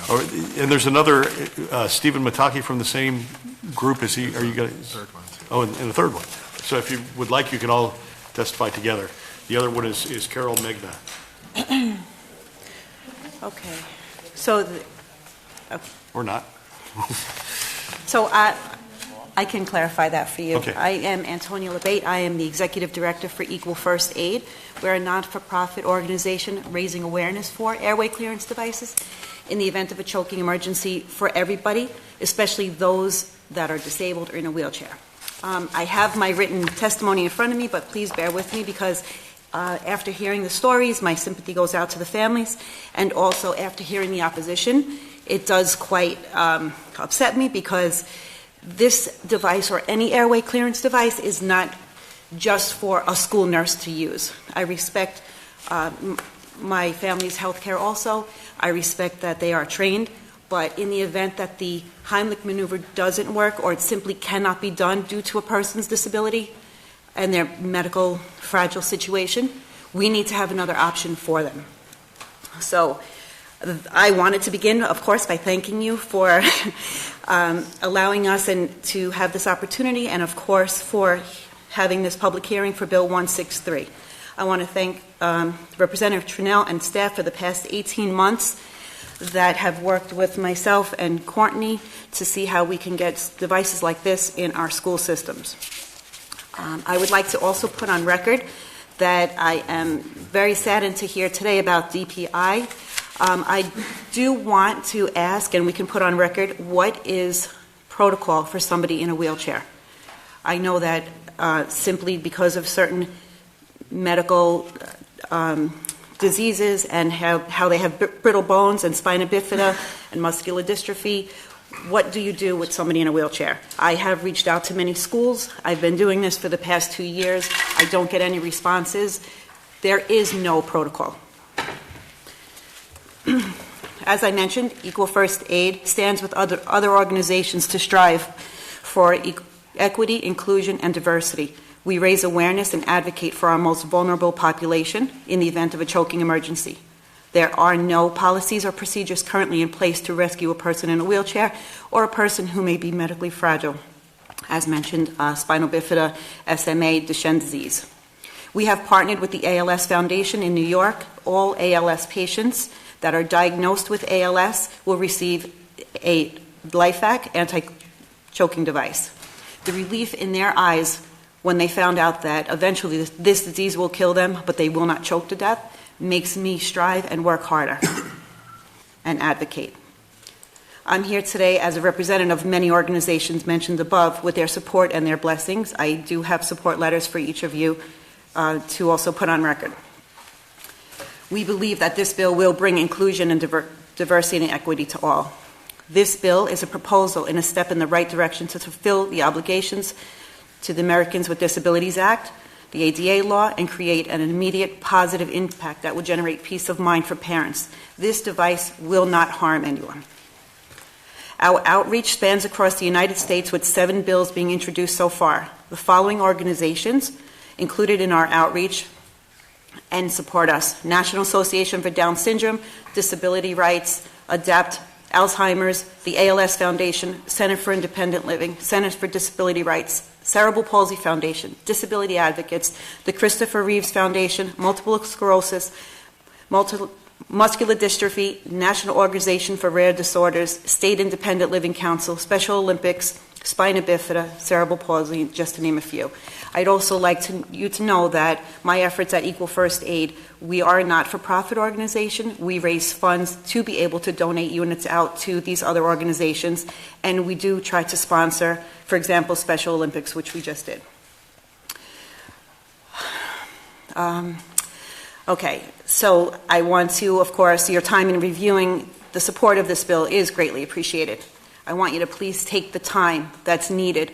Oh, and there's another Stephen Mataki from the same group. Are you guys? Third one. Oh, and a third one. So if you would like, you can all testify together. The other one is Carol Megna. Okay. So, Or not. so I can clarify that for you. Okay. I am Antonia Labate. I am the Executive Director for Equal First Aid. We're a not-for-profit organization raising awareness for airway clearance devices in the event of a choking emergency for everybody, especially those that are disabled or in a wheelchair. I have my written testimony in front of me, but please bear with me because after hearing the stories, my sympathy goes out to the families, and also after hearing the opposition, it does quite upset me because this device or any airway clearance device is not just for a school nurse to use. I respect my family's health care also. I respect that they are trained, but in the event that the Heimlich maneuver doesn't work or it simply cannot be done due to a person's disability and their medical fragile situation, we need to have another option for them. So I wanted to begin, of course, by thanking you for allowing us to have this opportunity and, of course, for having this public hearing for Bill 163. I want to thank Representative Trinnell and staff for the past 18 months that have worked with myself and Courtney to see how we can get devices like this in our school systems. I would like to also put on record that I am very saddened to hear today about DPI. I do want to ask, and we can put on record, what is protocol for somebody in a wheelchair? I know that simply because of certain medical diseases and how they have brittle bones and spina bifida and muscular dystrophy, what do you do with somebody in a wheelchair? I have reached out to many schools. I've been doing this for the past 2 years. I don't get any responses. There is no protocol. As I mentioned, Equal First Aid stands with other organizations to strive for equity, inclusion, and diversity. We raise awareness and advocate for our most vulnerable population in the event of a choking emergency. There are no policies or procedures currently in place to rescue a person in a wheelchair or a person who may be medically fragile. As mentioned, spinal bifida, SMA, Duchenne disease. We have partnered with the ALS Foundation in New York. All ALS patients that are diagnosed with ALS will receive a LifeVac anti-choking device. The relief in their eyes when they found out that eventually this disease will kill them, but they will not choke to death, makes me strive and work harder and advocate. I'm here today as a representative of many organizations mentioned above with their support and their blessings. I do have support letters for each of you to also put on record. We believe that this bill will bring inclusion and diversity and equity to all. This bill is a proposal and a step in the right direction to fulfill the obligations to the Americans with Disabilities Act, the ADA law, and create an immediate positive impact that will generate peace of mind for parents. This device will not harm anyone. Our outreach spans across the United States with 7 bills being introduced so far. The following organizations included in our outreach and support us: National Association for Down Syndrome, Disability Rights, ADAPT, Alzheimer's, the ALS Foundation, Center for Independent Living, Centers for Disability Rights, Cerebral Palsy Foundation, Disability Advocates, the Christopher Reeves Foundation, Multiple Sclerosis, Muscular Dystrophy, National Organization for Rare Disorders, State Independent Living Council, Special Olympics, Spina Bifida, Cerebral Palsy, just to name a few. I'd also like you to know that my efforts at Equal First Aid, we are a not-for-profit organization. We raise funds to be able to donate units out to these other organizations, and we do try to sponsor, for example, Special Olympics, which we just did. Okay, so I want to, of course, your time in reviewing the support of this bill is greatly appreciated. I want you to please take the time that's needed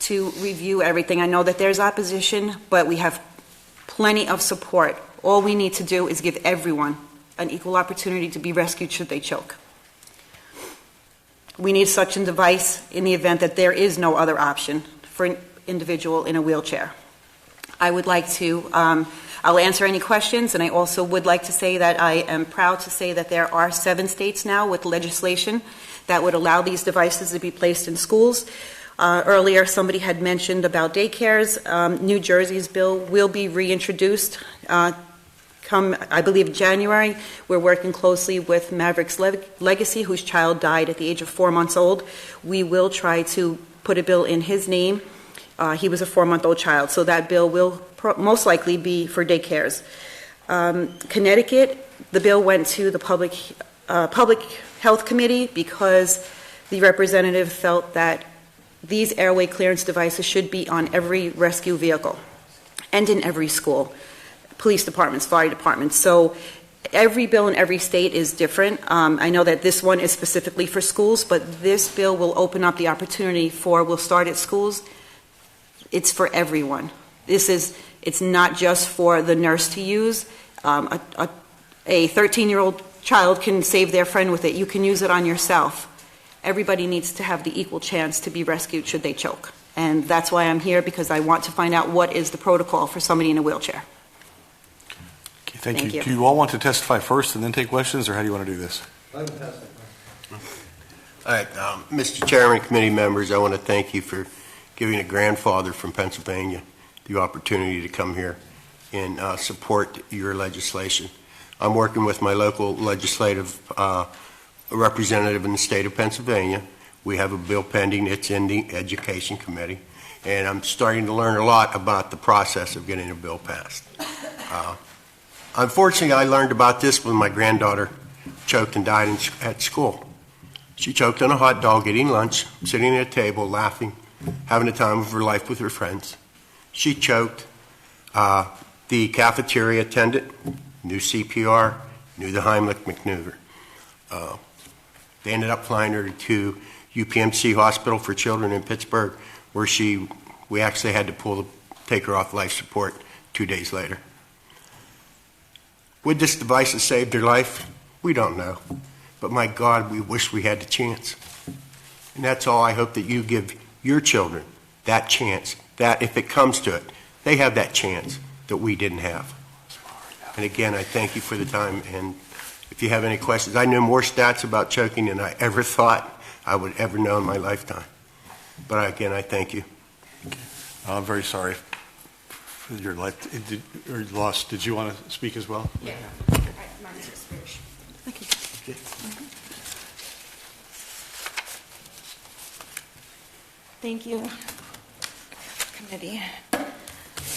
to review everything. I know that there's opposition, but we have plenty of support. All we need to do is give everyone an equal opportunity to be rescued should they choke. We need such a device in the event that there is no other option for an individual in a wheelchair. I would like to, I'll answer any questions, and I also would like to say that I am proud to say that there are 7 states now with legislation that would allow these devices to be placed in schools. Earlier, somebody had mentioned about daycares. New Jersey's bill will be reintroduced come, I believe, January. We're working closely with Maverick's Legacy, whose child died at the age of 4 months old. We will try to put a bill in his name. He was a 4-month-old child, so that bill will most likely be for daycares. Connecticut, the bill went to the Public Health Committee because the representative felt that these airway clearance devices should be on every rescue vehicle and in every school, police departments, fire departments. So every bill in every state is different. I know that this one is specifically for schools, but this bill will open up the opportunity for, we'll start at schools. It's for everyone. It's not just for the nurse to use. A 13-year-old child can save their friend with it. You can use it on yourself. Everybody needs to have the equal chance to be rescued should they choke. And that's why I'm here, because I want to find out what is the protocol for somebody in a wheelchair. Okay, thank you. Do you all want to testify first and then take questions, or how do you want to do this? All right, Mr. Chairman, committee members, I want to thank you for giving a grandfather from Pennsylvania the opportunity to come here and support your legislation. I'm working with my local legislative representative in the state of Pennsylvania. We have a bill pending. It's in the Education Committee, and I'm starting to learn a lot about the process of getting a bill passed. Unfortunately, I learned about this when my granddaughter choked and died at school. She choked on a hot dog eating lunch, sitting at a table, laughing, having a time of her life with her friends. She choked. The cafeteria attendant knew CPR, knew the Heimlich maneuver. They ended up flying her to UPMC Hospital for Children in Pittsburgh, where we actually had to take her off life support 2 days later. Would this device have saved her life? We don't know. But my God, we wish we had the chance. And that's all I hope that you give your children, that chance, that if it comes to it, they have that chance that we didn't have. And again, I thank you for the time, and if you have any questions, I know more stats about choking than I ever thought I would ever know in my lifetime. But again, I thank you. I'm very sorry for your life or loss. Did you want to speak as well? Yeah. Thank you, committee.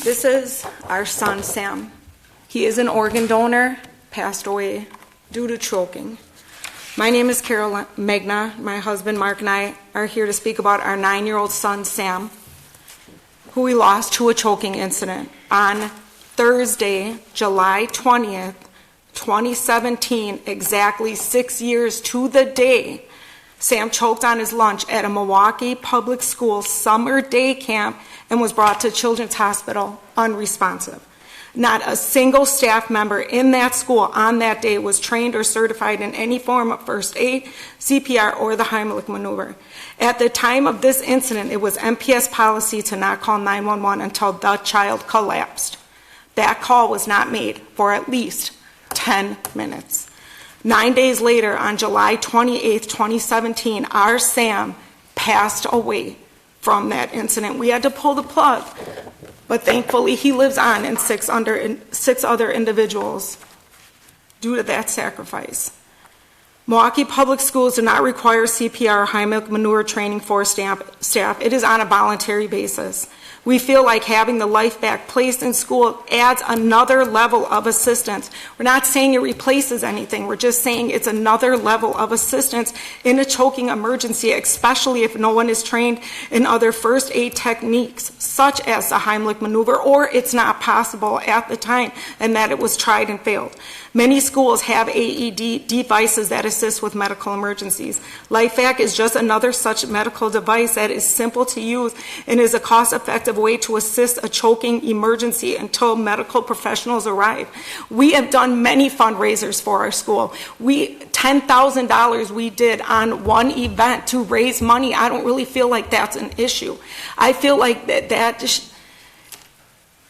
This is our son, Sam. He is an organ donor, passed away due to choking. My name is Carol Magna. My husband, Mark, and I are here to speak about our 9-year-old son, Sam, who we lost to a choking incident on Thursday, July 20th, 2017, exactly 6 years to the day. Sam choked on his lunch at a Milwaukee public school summer day camp and was brought to Children's Hospital unresponsive. Not a single staff member in that school on that day was trained or certified in any form of first aid, CPR, or the Heimlich maneuver. At the time of this incident, it was MPS policy to not call 911 until the child collapsed. That call was not made for at least 10 minutes. 9 days later, on July 28th, 2017, our Sam passed away from that incident. We had to pull the plug, but thankfully he lives on in 6 other individuals due to that sacrifice. Milwaukee Public Schools do not require CPR or Heimlich maneuver training for staff. It is on a voluntary basis. We feel like having the life back placed in school adds another level of assistance. We're not saying it replaces anything. We're just saying it's another level of assistance in a choking emergency, especially if no one is trained in other first aid techniques, such as the Heimlich maneuver, or it's not possible at the time and that it was tried and failed. Many schools have AED devices that assist with medical emergencies. LifeVac is just another such medical device that is simple to use and is a cost-effective way to assist a choking emergency until medical professionals arrive. We have done many fundraisers for our school. $10,000 we did on one event to raise money. I don't really feel like that's an issue. I feel like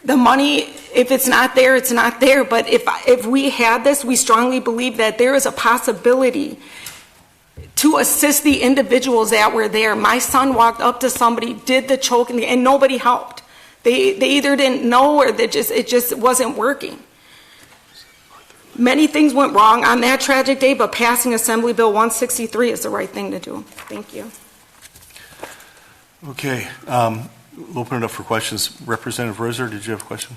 the money, if it's not there, it's not there. But if we had this, we strongly believe that there is a possibility to assist the individuals that were there. My son walked up to somebody, did the choking, and nobody helped. They either didn't know or it just wasn't working. Many things went wrong on that tragic day, but passing Assembly Bill 163 is the right thing to do. Thank you. Okay. We'll open it up for questions. Representative Roser, did you have a question?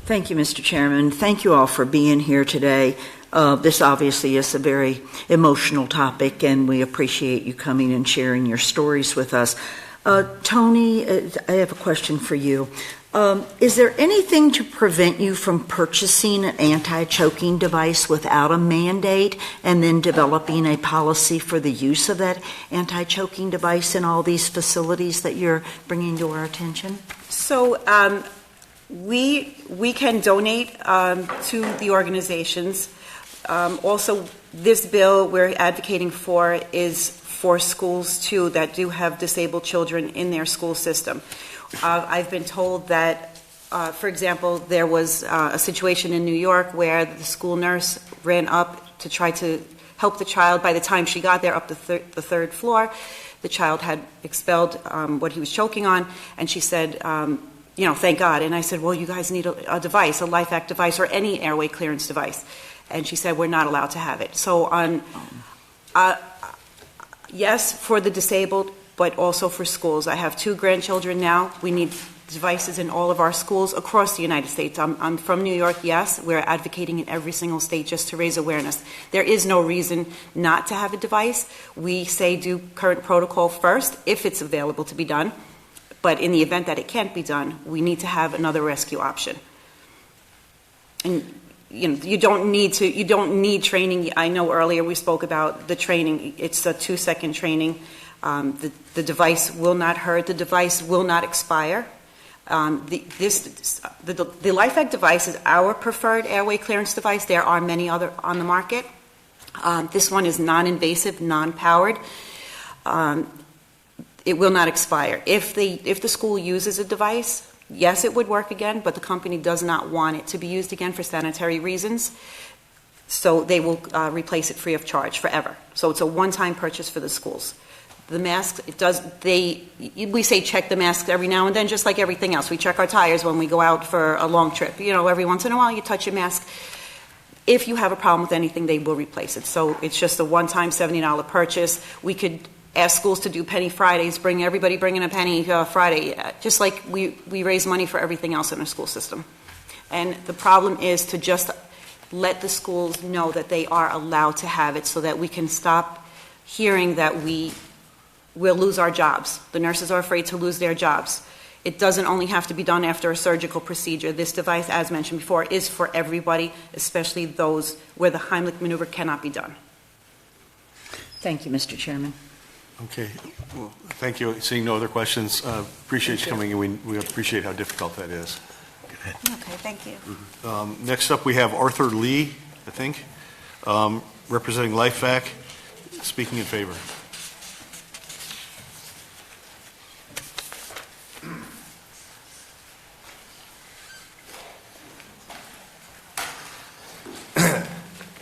Thank you, Mr. Chairman. Thank you all for being here today. This obviously is a very emotional topic, and we appreciate you coming and sharing your stories with us. Tony, I have a question for you. Is there anything to prevent you from purchasing an anti-choking device without a mandate and then developing a policy for the use of that anti-choking device in all these facilities that you're bringing to our attention? So we can donate to the organizations. Also, this bill we're advocating for is for schools, too, that do have disabled children in their school system. I've been told that, for example, there was a situation in New York where the school nurse ran up to try to help the child. By the time she got there up the third floor, the child had expelled what he was choking on, and she said, thank God. And I said, well, you guys need a device, a LifeVac device, or any airway clearance device. And she said, we're not allowed to have it. So yes, for the disabled, but also for schools. I have 2 grandchildren now. We need devices in all of our schools across the United States. I'm from New York, yes. We're advocating in every single state just to raise awareness. There is no reason not to have a device. We say do current protocol first, if it's available to be done. But in the event that it can't be done, we need to have another rescue option. And you don't need training. I know earlier we spoke about the training. It's a 2-second training. The device will not hurt. The device will not expire. The LifeVac device is our preferred airway clearance device. There are many other on the market. This one is non-invasive, non-powered. It will not expire. If the school uses a device, yes, it would work again, but the company does not want it to be used again for sanitary reasons. So they will replace it free of charge forever. So it's a one-time purchase for the schools. The masks, we say check the masks every now and then, just like everything else. We check our tires when we go out for a long trip. Every once in a while you touch your mask. If you have a problem with anything, they will replace it. So it's just a one-time $70 purchase. We could ask schools to do Penny Fridays, bring in a Penny Friday, just like we raise money for everything else in our school system. And the problem is to just let the schools know that they are allowed to have it so that we can stop hearing that we'll lose our jobs. The nurses are afraid to lose their jobs. It doesn't only have to be done after a surgical procedure. This device, as mentioned before, is for everybody, especially those where the Heimlich maneuver cannot be done. Thank you, Mr. Chairman. Okay. Well, thank you. Seeing no other questions, appreciate you coming in. We appreciate how difficult that is. Okay, thank you. Next up, we have Arthur Lee, I think, representing LifeVac, speaking in favor.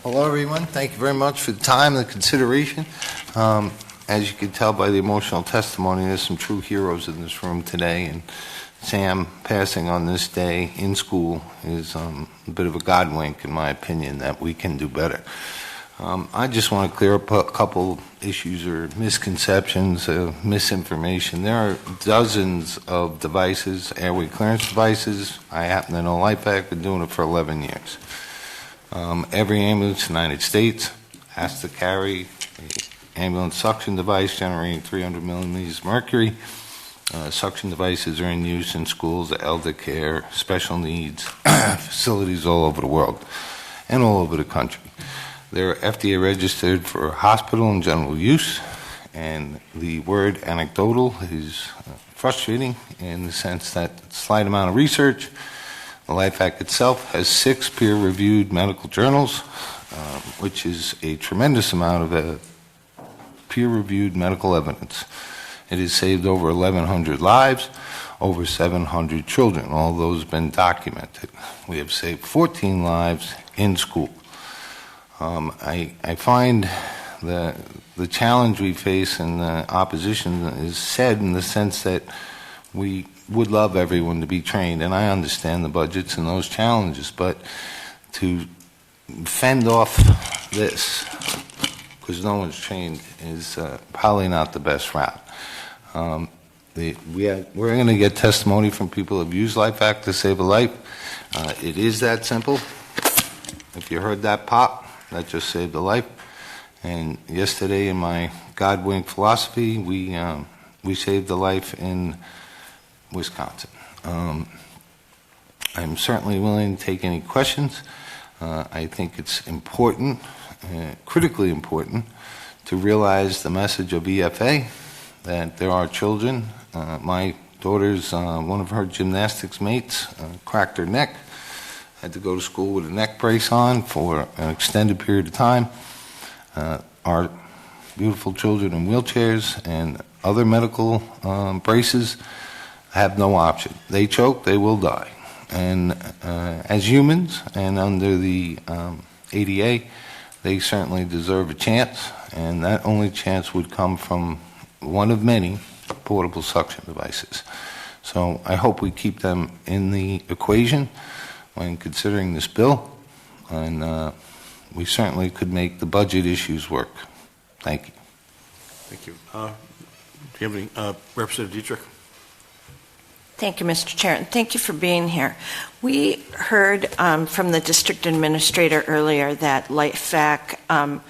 Hello, everyone. Thank you very much for the time and the consideration. As you can tell by the emotional testimony, there's some true heroes in this room today, and Sam passing on this day in school is a bit of a God wink, in my opinion, that we can do better. I just want to clear up a couple issues or misconceptions, misinformation. There are dozens of devices, airway clearance devices. I happen to know LifeVac, been doing it for 11 years. Every ambulance in the United States has to carry an ambulance suction device generating 300 millimeters of mercury. Suction devices are in use in schools, elder care, special needs facilities all over the world and all over the country. They're FDA registered for hospital and general use, and the word anecdotal is frustrating in the sense that a slight amount of research. The LifeVac itself has 6 peer-reviewed medical journals, which is a tremendous amount of peer-reviewed medical evidence. It has saved over 1,100 lives, over 700 children. All those have been documented. We have saved 14 lives in school. I find the challenge we face and the opposition is said in the sense that we would love everyone to be trained, and I understand the budgets and those challenges, but to fend off this because no one's trained is probably not the best route. We're going to get testimony from people who have used LifeVac to save a life. It is that simple. If you heard that pop, that just saved a life. And yesterday in my God wink philosophy, we saved a life in Wisconsin. I'm certainly willing to take any questions. I think it's important, critically important, to realize the message of EFA, that there are children. My daughter's, one of her gymnastics mates cracked her neck, had to go to school with a neck brace on for an extended period of time. Our beautiful children in wheelchairs and other medical braces have no option. They choke, they will die. And as humans and under the ADA, they certainly deserve a chance, and that only chance would come from one of many portable suction devices. So I hope we keep them in the equation when considering this bill, and we certainly could make the budget issues work. Thank you. Thank you. Do you have any, Representative Dietrich? Thank you, Mr. Chair, and thank you for being here. We heard from the district administrator earlier that LifeVac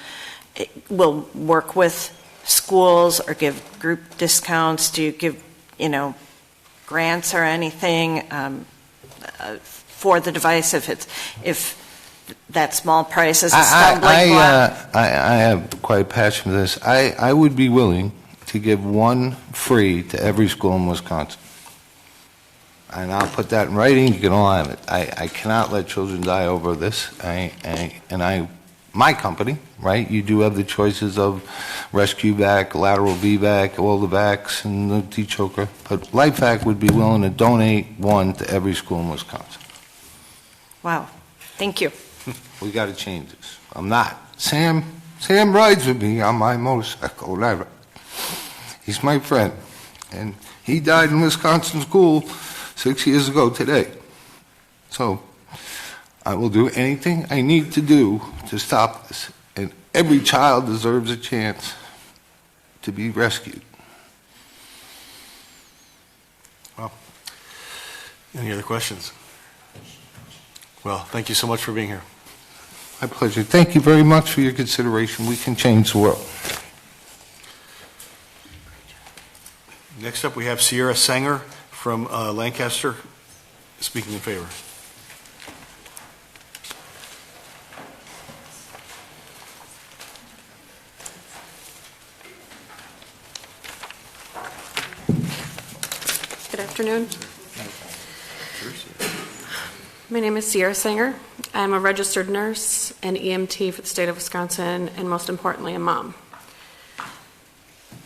will work with schools or give group discounts. Do you give, grants or anything for the device if that small price is a stumbling block? I have quite a passion for this. I would be willing to give one free to every school in Wisconsin. And I'll put that in writing. You can all have it. I cannot let children die over this. My company, right? You do have the choices of rescue vac, lateral VVac, all the vacs, and the T-choker. But LifeVac would be willing to donate one to every school in Wisconsin. Wow. Thank you. We got to change this. I'm not. Sam rides with me on my motorcycle, whatever. He's my friend. And he died in Wisconsin school 6 years ago today. So I will do anything I need to do to stop this, and every child deserves a chance to be rescued. Well, any other questions? Well, thank you so much for being here. My pleasure. Thank you very much for your consideration. We can change the world. Next up, we have Sierra Sanger from Lancaster speaking in favor. Good afternoon. My name is Sierra Sanger. I'm a registered nurse and EMT for the state of Wisconsin, and most importantly, a mom.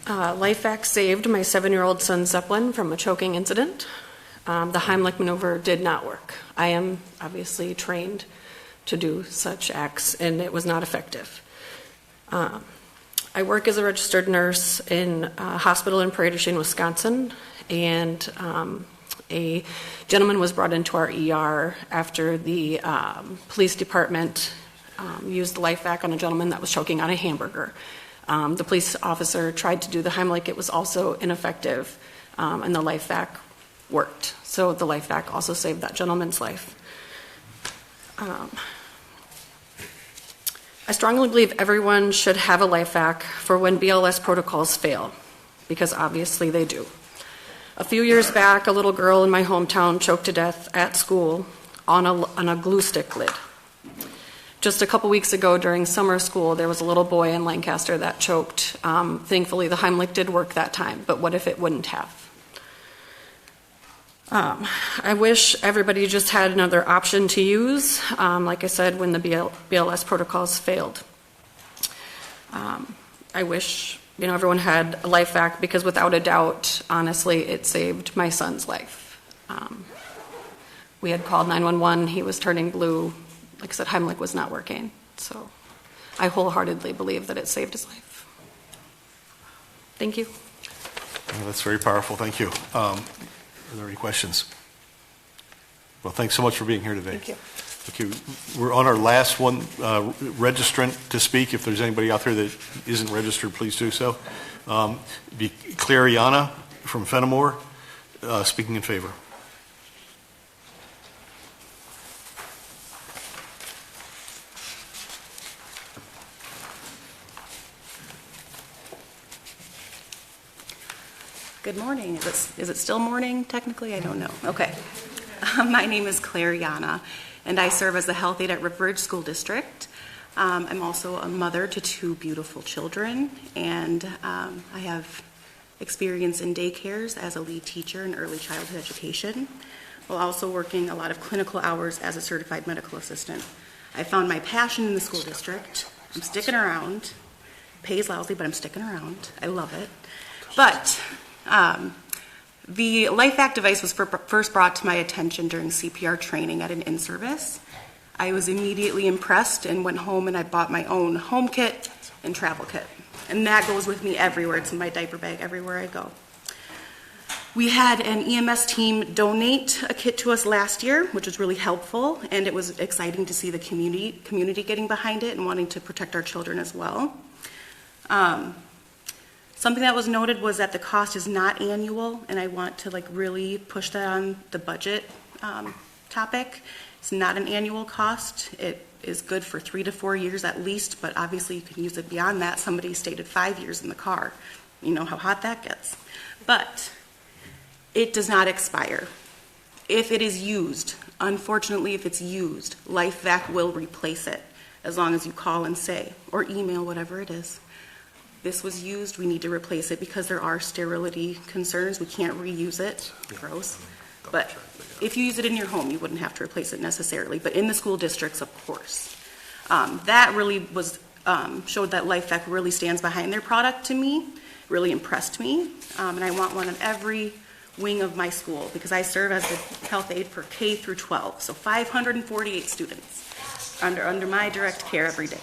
LifeVac saved my 7-year-old son Zeppelin from a choking incident. The Heimlich maneuver did not work. I am obviously trained to do such acts, and it was not effective. I work as a registered nurse in a hospital in Prairie du Chien, Wisconsin, and a gentleman was brought into our ER after the police department used the LifeVac on a gentleman that was choking on a hamburger. The police officer tried to do the Heimlich. It was also ineffective, and the LifeVac worked. So the LifeVac also saved that gentleman's life. I strongly believe everyone should have a LifeVac for when BLS protocols fail, because obviously they do. A few years back, a little girl in my hometown choked to death at school on a glue stick lid. Just a couple weeks ago during summer school, there was a little boy in Lancaster that choked. Thankfully, the Heimlich did work that time, but what if it wouldn't have? I wish everybody just had another option to use, like I said, when the BLS protocols failed. I wish everyone had a LifeVac, because without a doubt, honestly, it saved my son's life. We had called 911. He was turning blue. Like I said, Heimlich was not working. So I wholeheartedly believe that it saved his life. Thank you. Well, that's very powerful. Thank you. Are there any questions? Well, thanks so much for being here today. Thank you. Okay, we're on our last one, registrant to speak. If there's anybody out there that isn't registered, please do so. Be Clariana from Fenimore, speaking in favor. Good morning. Is it still morning, technically? I don't know. Okay. My name is Clariana, and I serve as the health aide at Ripbridge School District. I'm also a mother to 2 beautiful children, and I have experience in daycares as a lead teacher in early childhood education, while also working a lot of clinical hours as a certified medical assistant. I found my passion in the school district. I'm sticking around. Pays lousy, but I'm sticking around. I love it. But the LifeVac device was first brought to my attention during CPR training at an in-service. I was immediately impressed and went home and I bought my own home kit and travel kit. And that goes with me everywhere. It's in my diaper bag everywhere I go. We had an EMS team donate a kit to us last year, which was really helpful, and it was exciting to see the community getting behind it and wanting to protect our children as well. Something that was noted was that the cost is not annual, and I want to really push that on the budget topic. It's not an annual cost. It is good for 3 to 4 years at least, but obviously you can use it beyond that. Somebody stated 5 years in the car. You know how hot that gets. But it does not expire. If it is used, unfortunately, if it's used, LifeVac will replace it as long as you call and say, or email, whatever it is. This was used, we need to replace it because there are sterility concerns. We can't reuse it. Gross. But if you use it in your home, you wouldn't have to replace it necessarily. But in the school districts, of course. That really was showed that LifeVac really stands behind their product to me. Really impressed me. And I want one on every wing of my school because I serve as the health aide for K through 12. So 548 students under my direct care every day.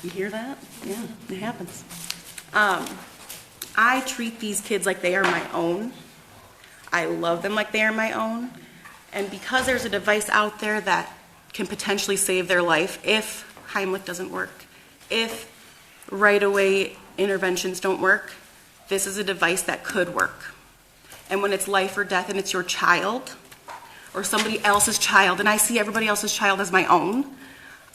You hear that? Yeah, it happens. I treat these kids like they are my own. I love them like they are my own. And because there's a device out there that can potentially save their life if Heimlich doesn't work, if right-away interventions don't work, this is a device that could work. And when it's life or death and it's your child or somebody else's child, and I see everybody else's child as my own,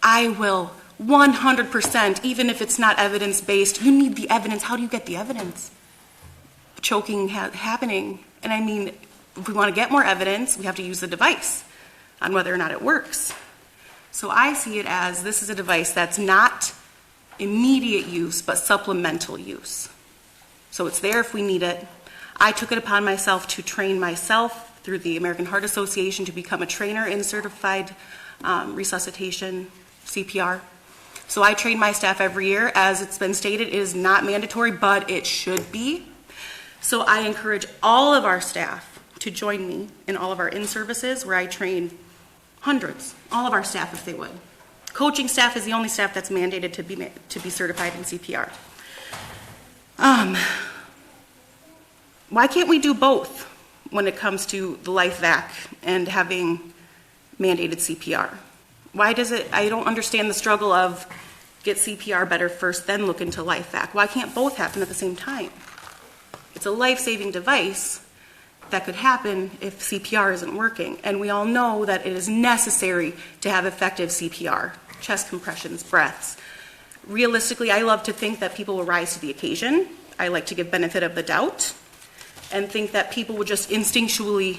I will 100%, even if it's not evidence-based, you need the evidence. How do you get the evidence? Choking happening. And I mean, if we want to get more evidence, we have to use the device on whether or not it works. So I see it as this is a device that's not immediate use, but supplemental use. So it's there if we need it. I took it upon myself to train myself through the American Heart Association to become a trainer in certified resuscitation, CPR. So I train my staff every year. As it's been stated, it is not mandatory, but it should be. So I encourage all of our staff to join me in all of our in-services where I train hundreds, all of our staff if they would. Coaching staff is the only staff that's mandated to be certified in CPR. Why can't we do both when it comes to the life vac and having mandated CPR? Why does it, I don't understand the struggle of get CPR better first, then look into life vac. Why can't both happen at the same time? It's a life-saving device that could happen if CPR isn't working. And we all know that it is necessary to have effective CPR, chest compressions, breaths. Realistically, I love to think that people will rise to the occasion. I like to give benefit of the doubt and think that people would just instinctually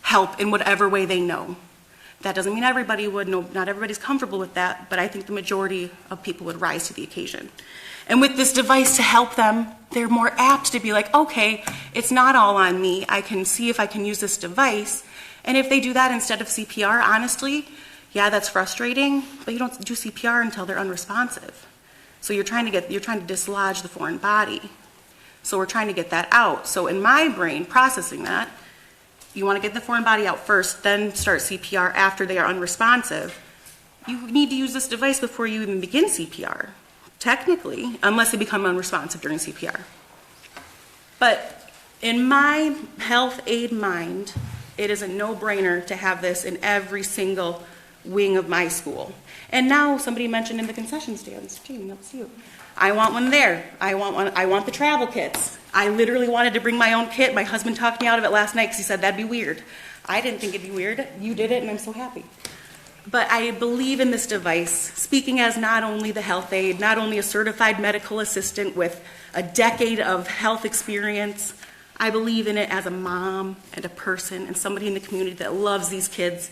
help in whatever way they know. That doesn't mean everybody would. No, not everybody's comfortable with that, but I think the majority of people would rise to the occasion. And with this device to help them, they're more apt to be like, okay, it's not all on me. I can see if I can use this device. And if they do that instead of CPR, honestly, yeah, that's frustrating, but you don't do CPR until they're unresponsive. So you're trying to dislodge the foreign body. So we're trying to get that out. So in my brain, processing that, you want to get the foreign body out first, then start CPR after they are unresponsive. You need to use this device before you even begin CPR, technically, unless they become unresponsive during CPR. But in my health aid mind, it is a no-brainer to have this in every single wing of my school. And now somebody mentioned in the concession stands, Jamie, that's you. I want one there. I want the travel kits. I literally wanted to bring my own kit. My husband talked me out of it last night because he said that'd be weird. I didn't think it'd be weird. You did it, and I'm so happy. But I believe in this device, speaking as not only the health aide, not only a certified medical assistant with a decade of health experience, I believe in it as a mom and a person and somebody in the community that loves these kids.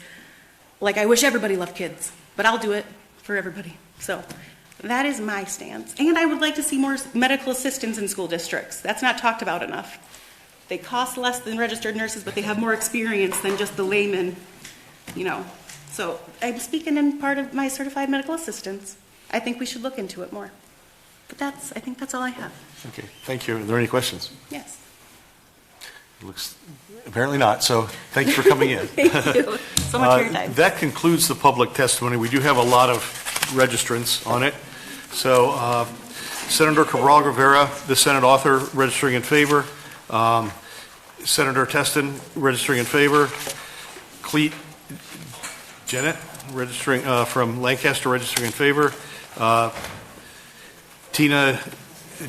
Like, I wish everybody loved kids, but I'll do it for everybody. So that is my stance. And I would like to see more medical assistants in school districts. That's not talked about enough. They cost less than registered nurses, but they have more experience than just the layman, you know. So I'm speaking in part of my certified medical assistants. I think we should look into it more. But I think that's all I have. Okay, thank you. Are there any questions? Yes. Looks apparently not, so thank you for coming in. Thank you so much for your time. That concludes the public testimony. We do have a lot of registrants on it. So Senator Cabral Rivera, the Senate author, registering in favor. Senator Teston, registering in favor. Cleet Jennett, registering from Lancaster, registering in favor. Tina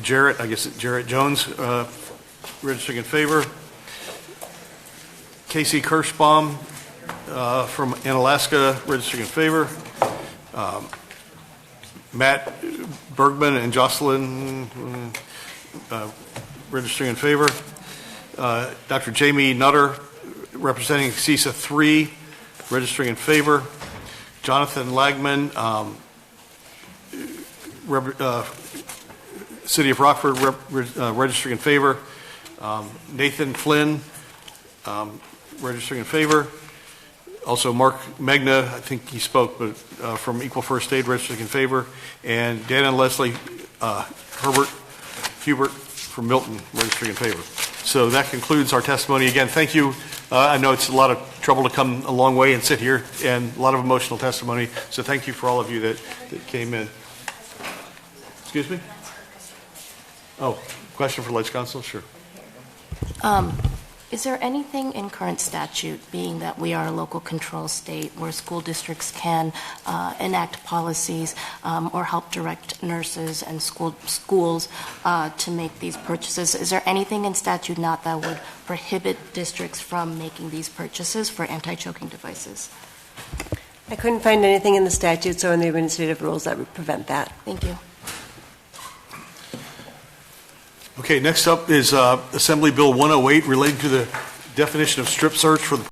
Jarrett, I guess Jarrett Jones, registering in favor. Casey Kirschbaum from Alaska, registering in favor. Matt Bergman and Jocelyn registering in favor. Dr. Jamie Nutter, representing CISA 3, registering in favor. Jonathan Lagman, City of Rockford, registering in favor. Nathan Flynn, registering in favor. Also, Mark Megna, I think he spoke, but from Equal First Aid, registering in favor. And Dan and Leslie Hubert from Milton, registering in favor. So that concludes our testimony. Again, thank you. I know it's a lot of trouble to come a long way and sit here, and a lot of emotional testimony. So thank you for all of you that came in. Excuse me? Oh, question for Ledge Council? Sure. Is there anything in current statute, being that we are a local control state, where school districts can enact policies or help direct nurses and schools to make these purchases? Is there anything in statute not that would prohibit districts from making these purchases for anti-choking devices? I couldn't find anything in the statutes or in the administrative rules that would prevent that. Thank you. Okay, next up is Assembly Bill 108 relating to the definition of strip search for the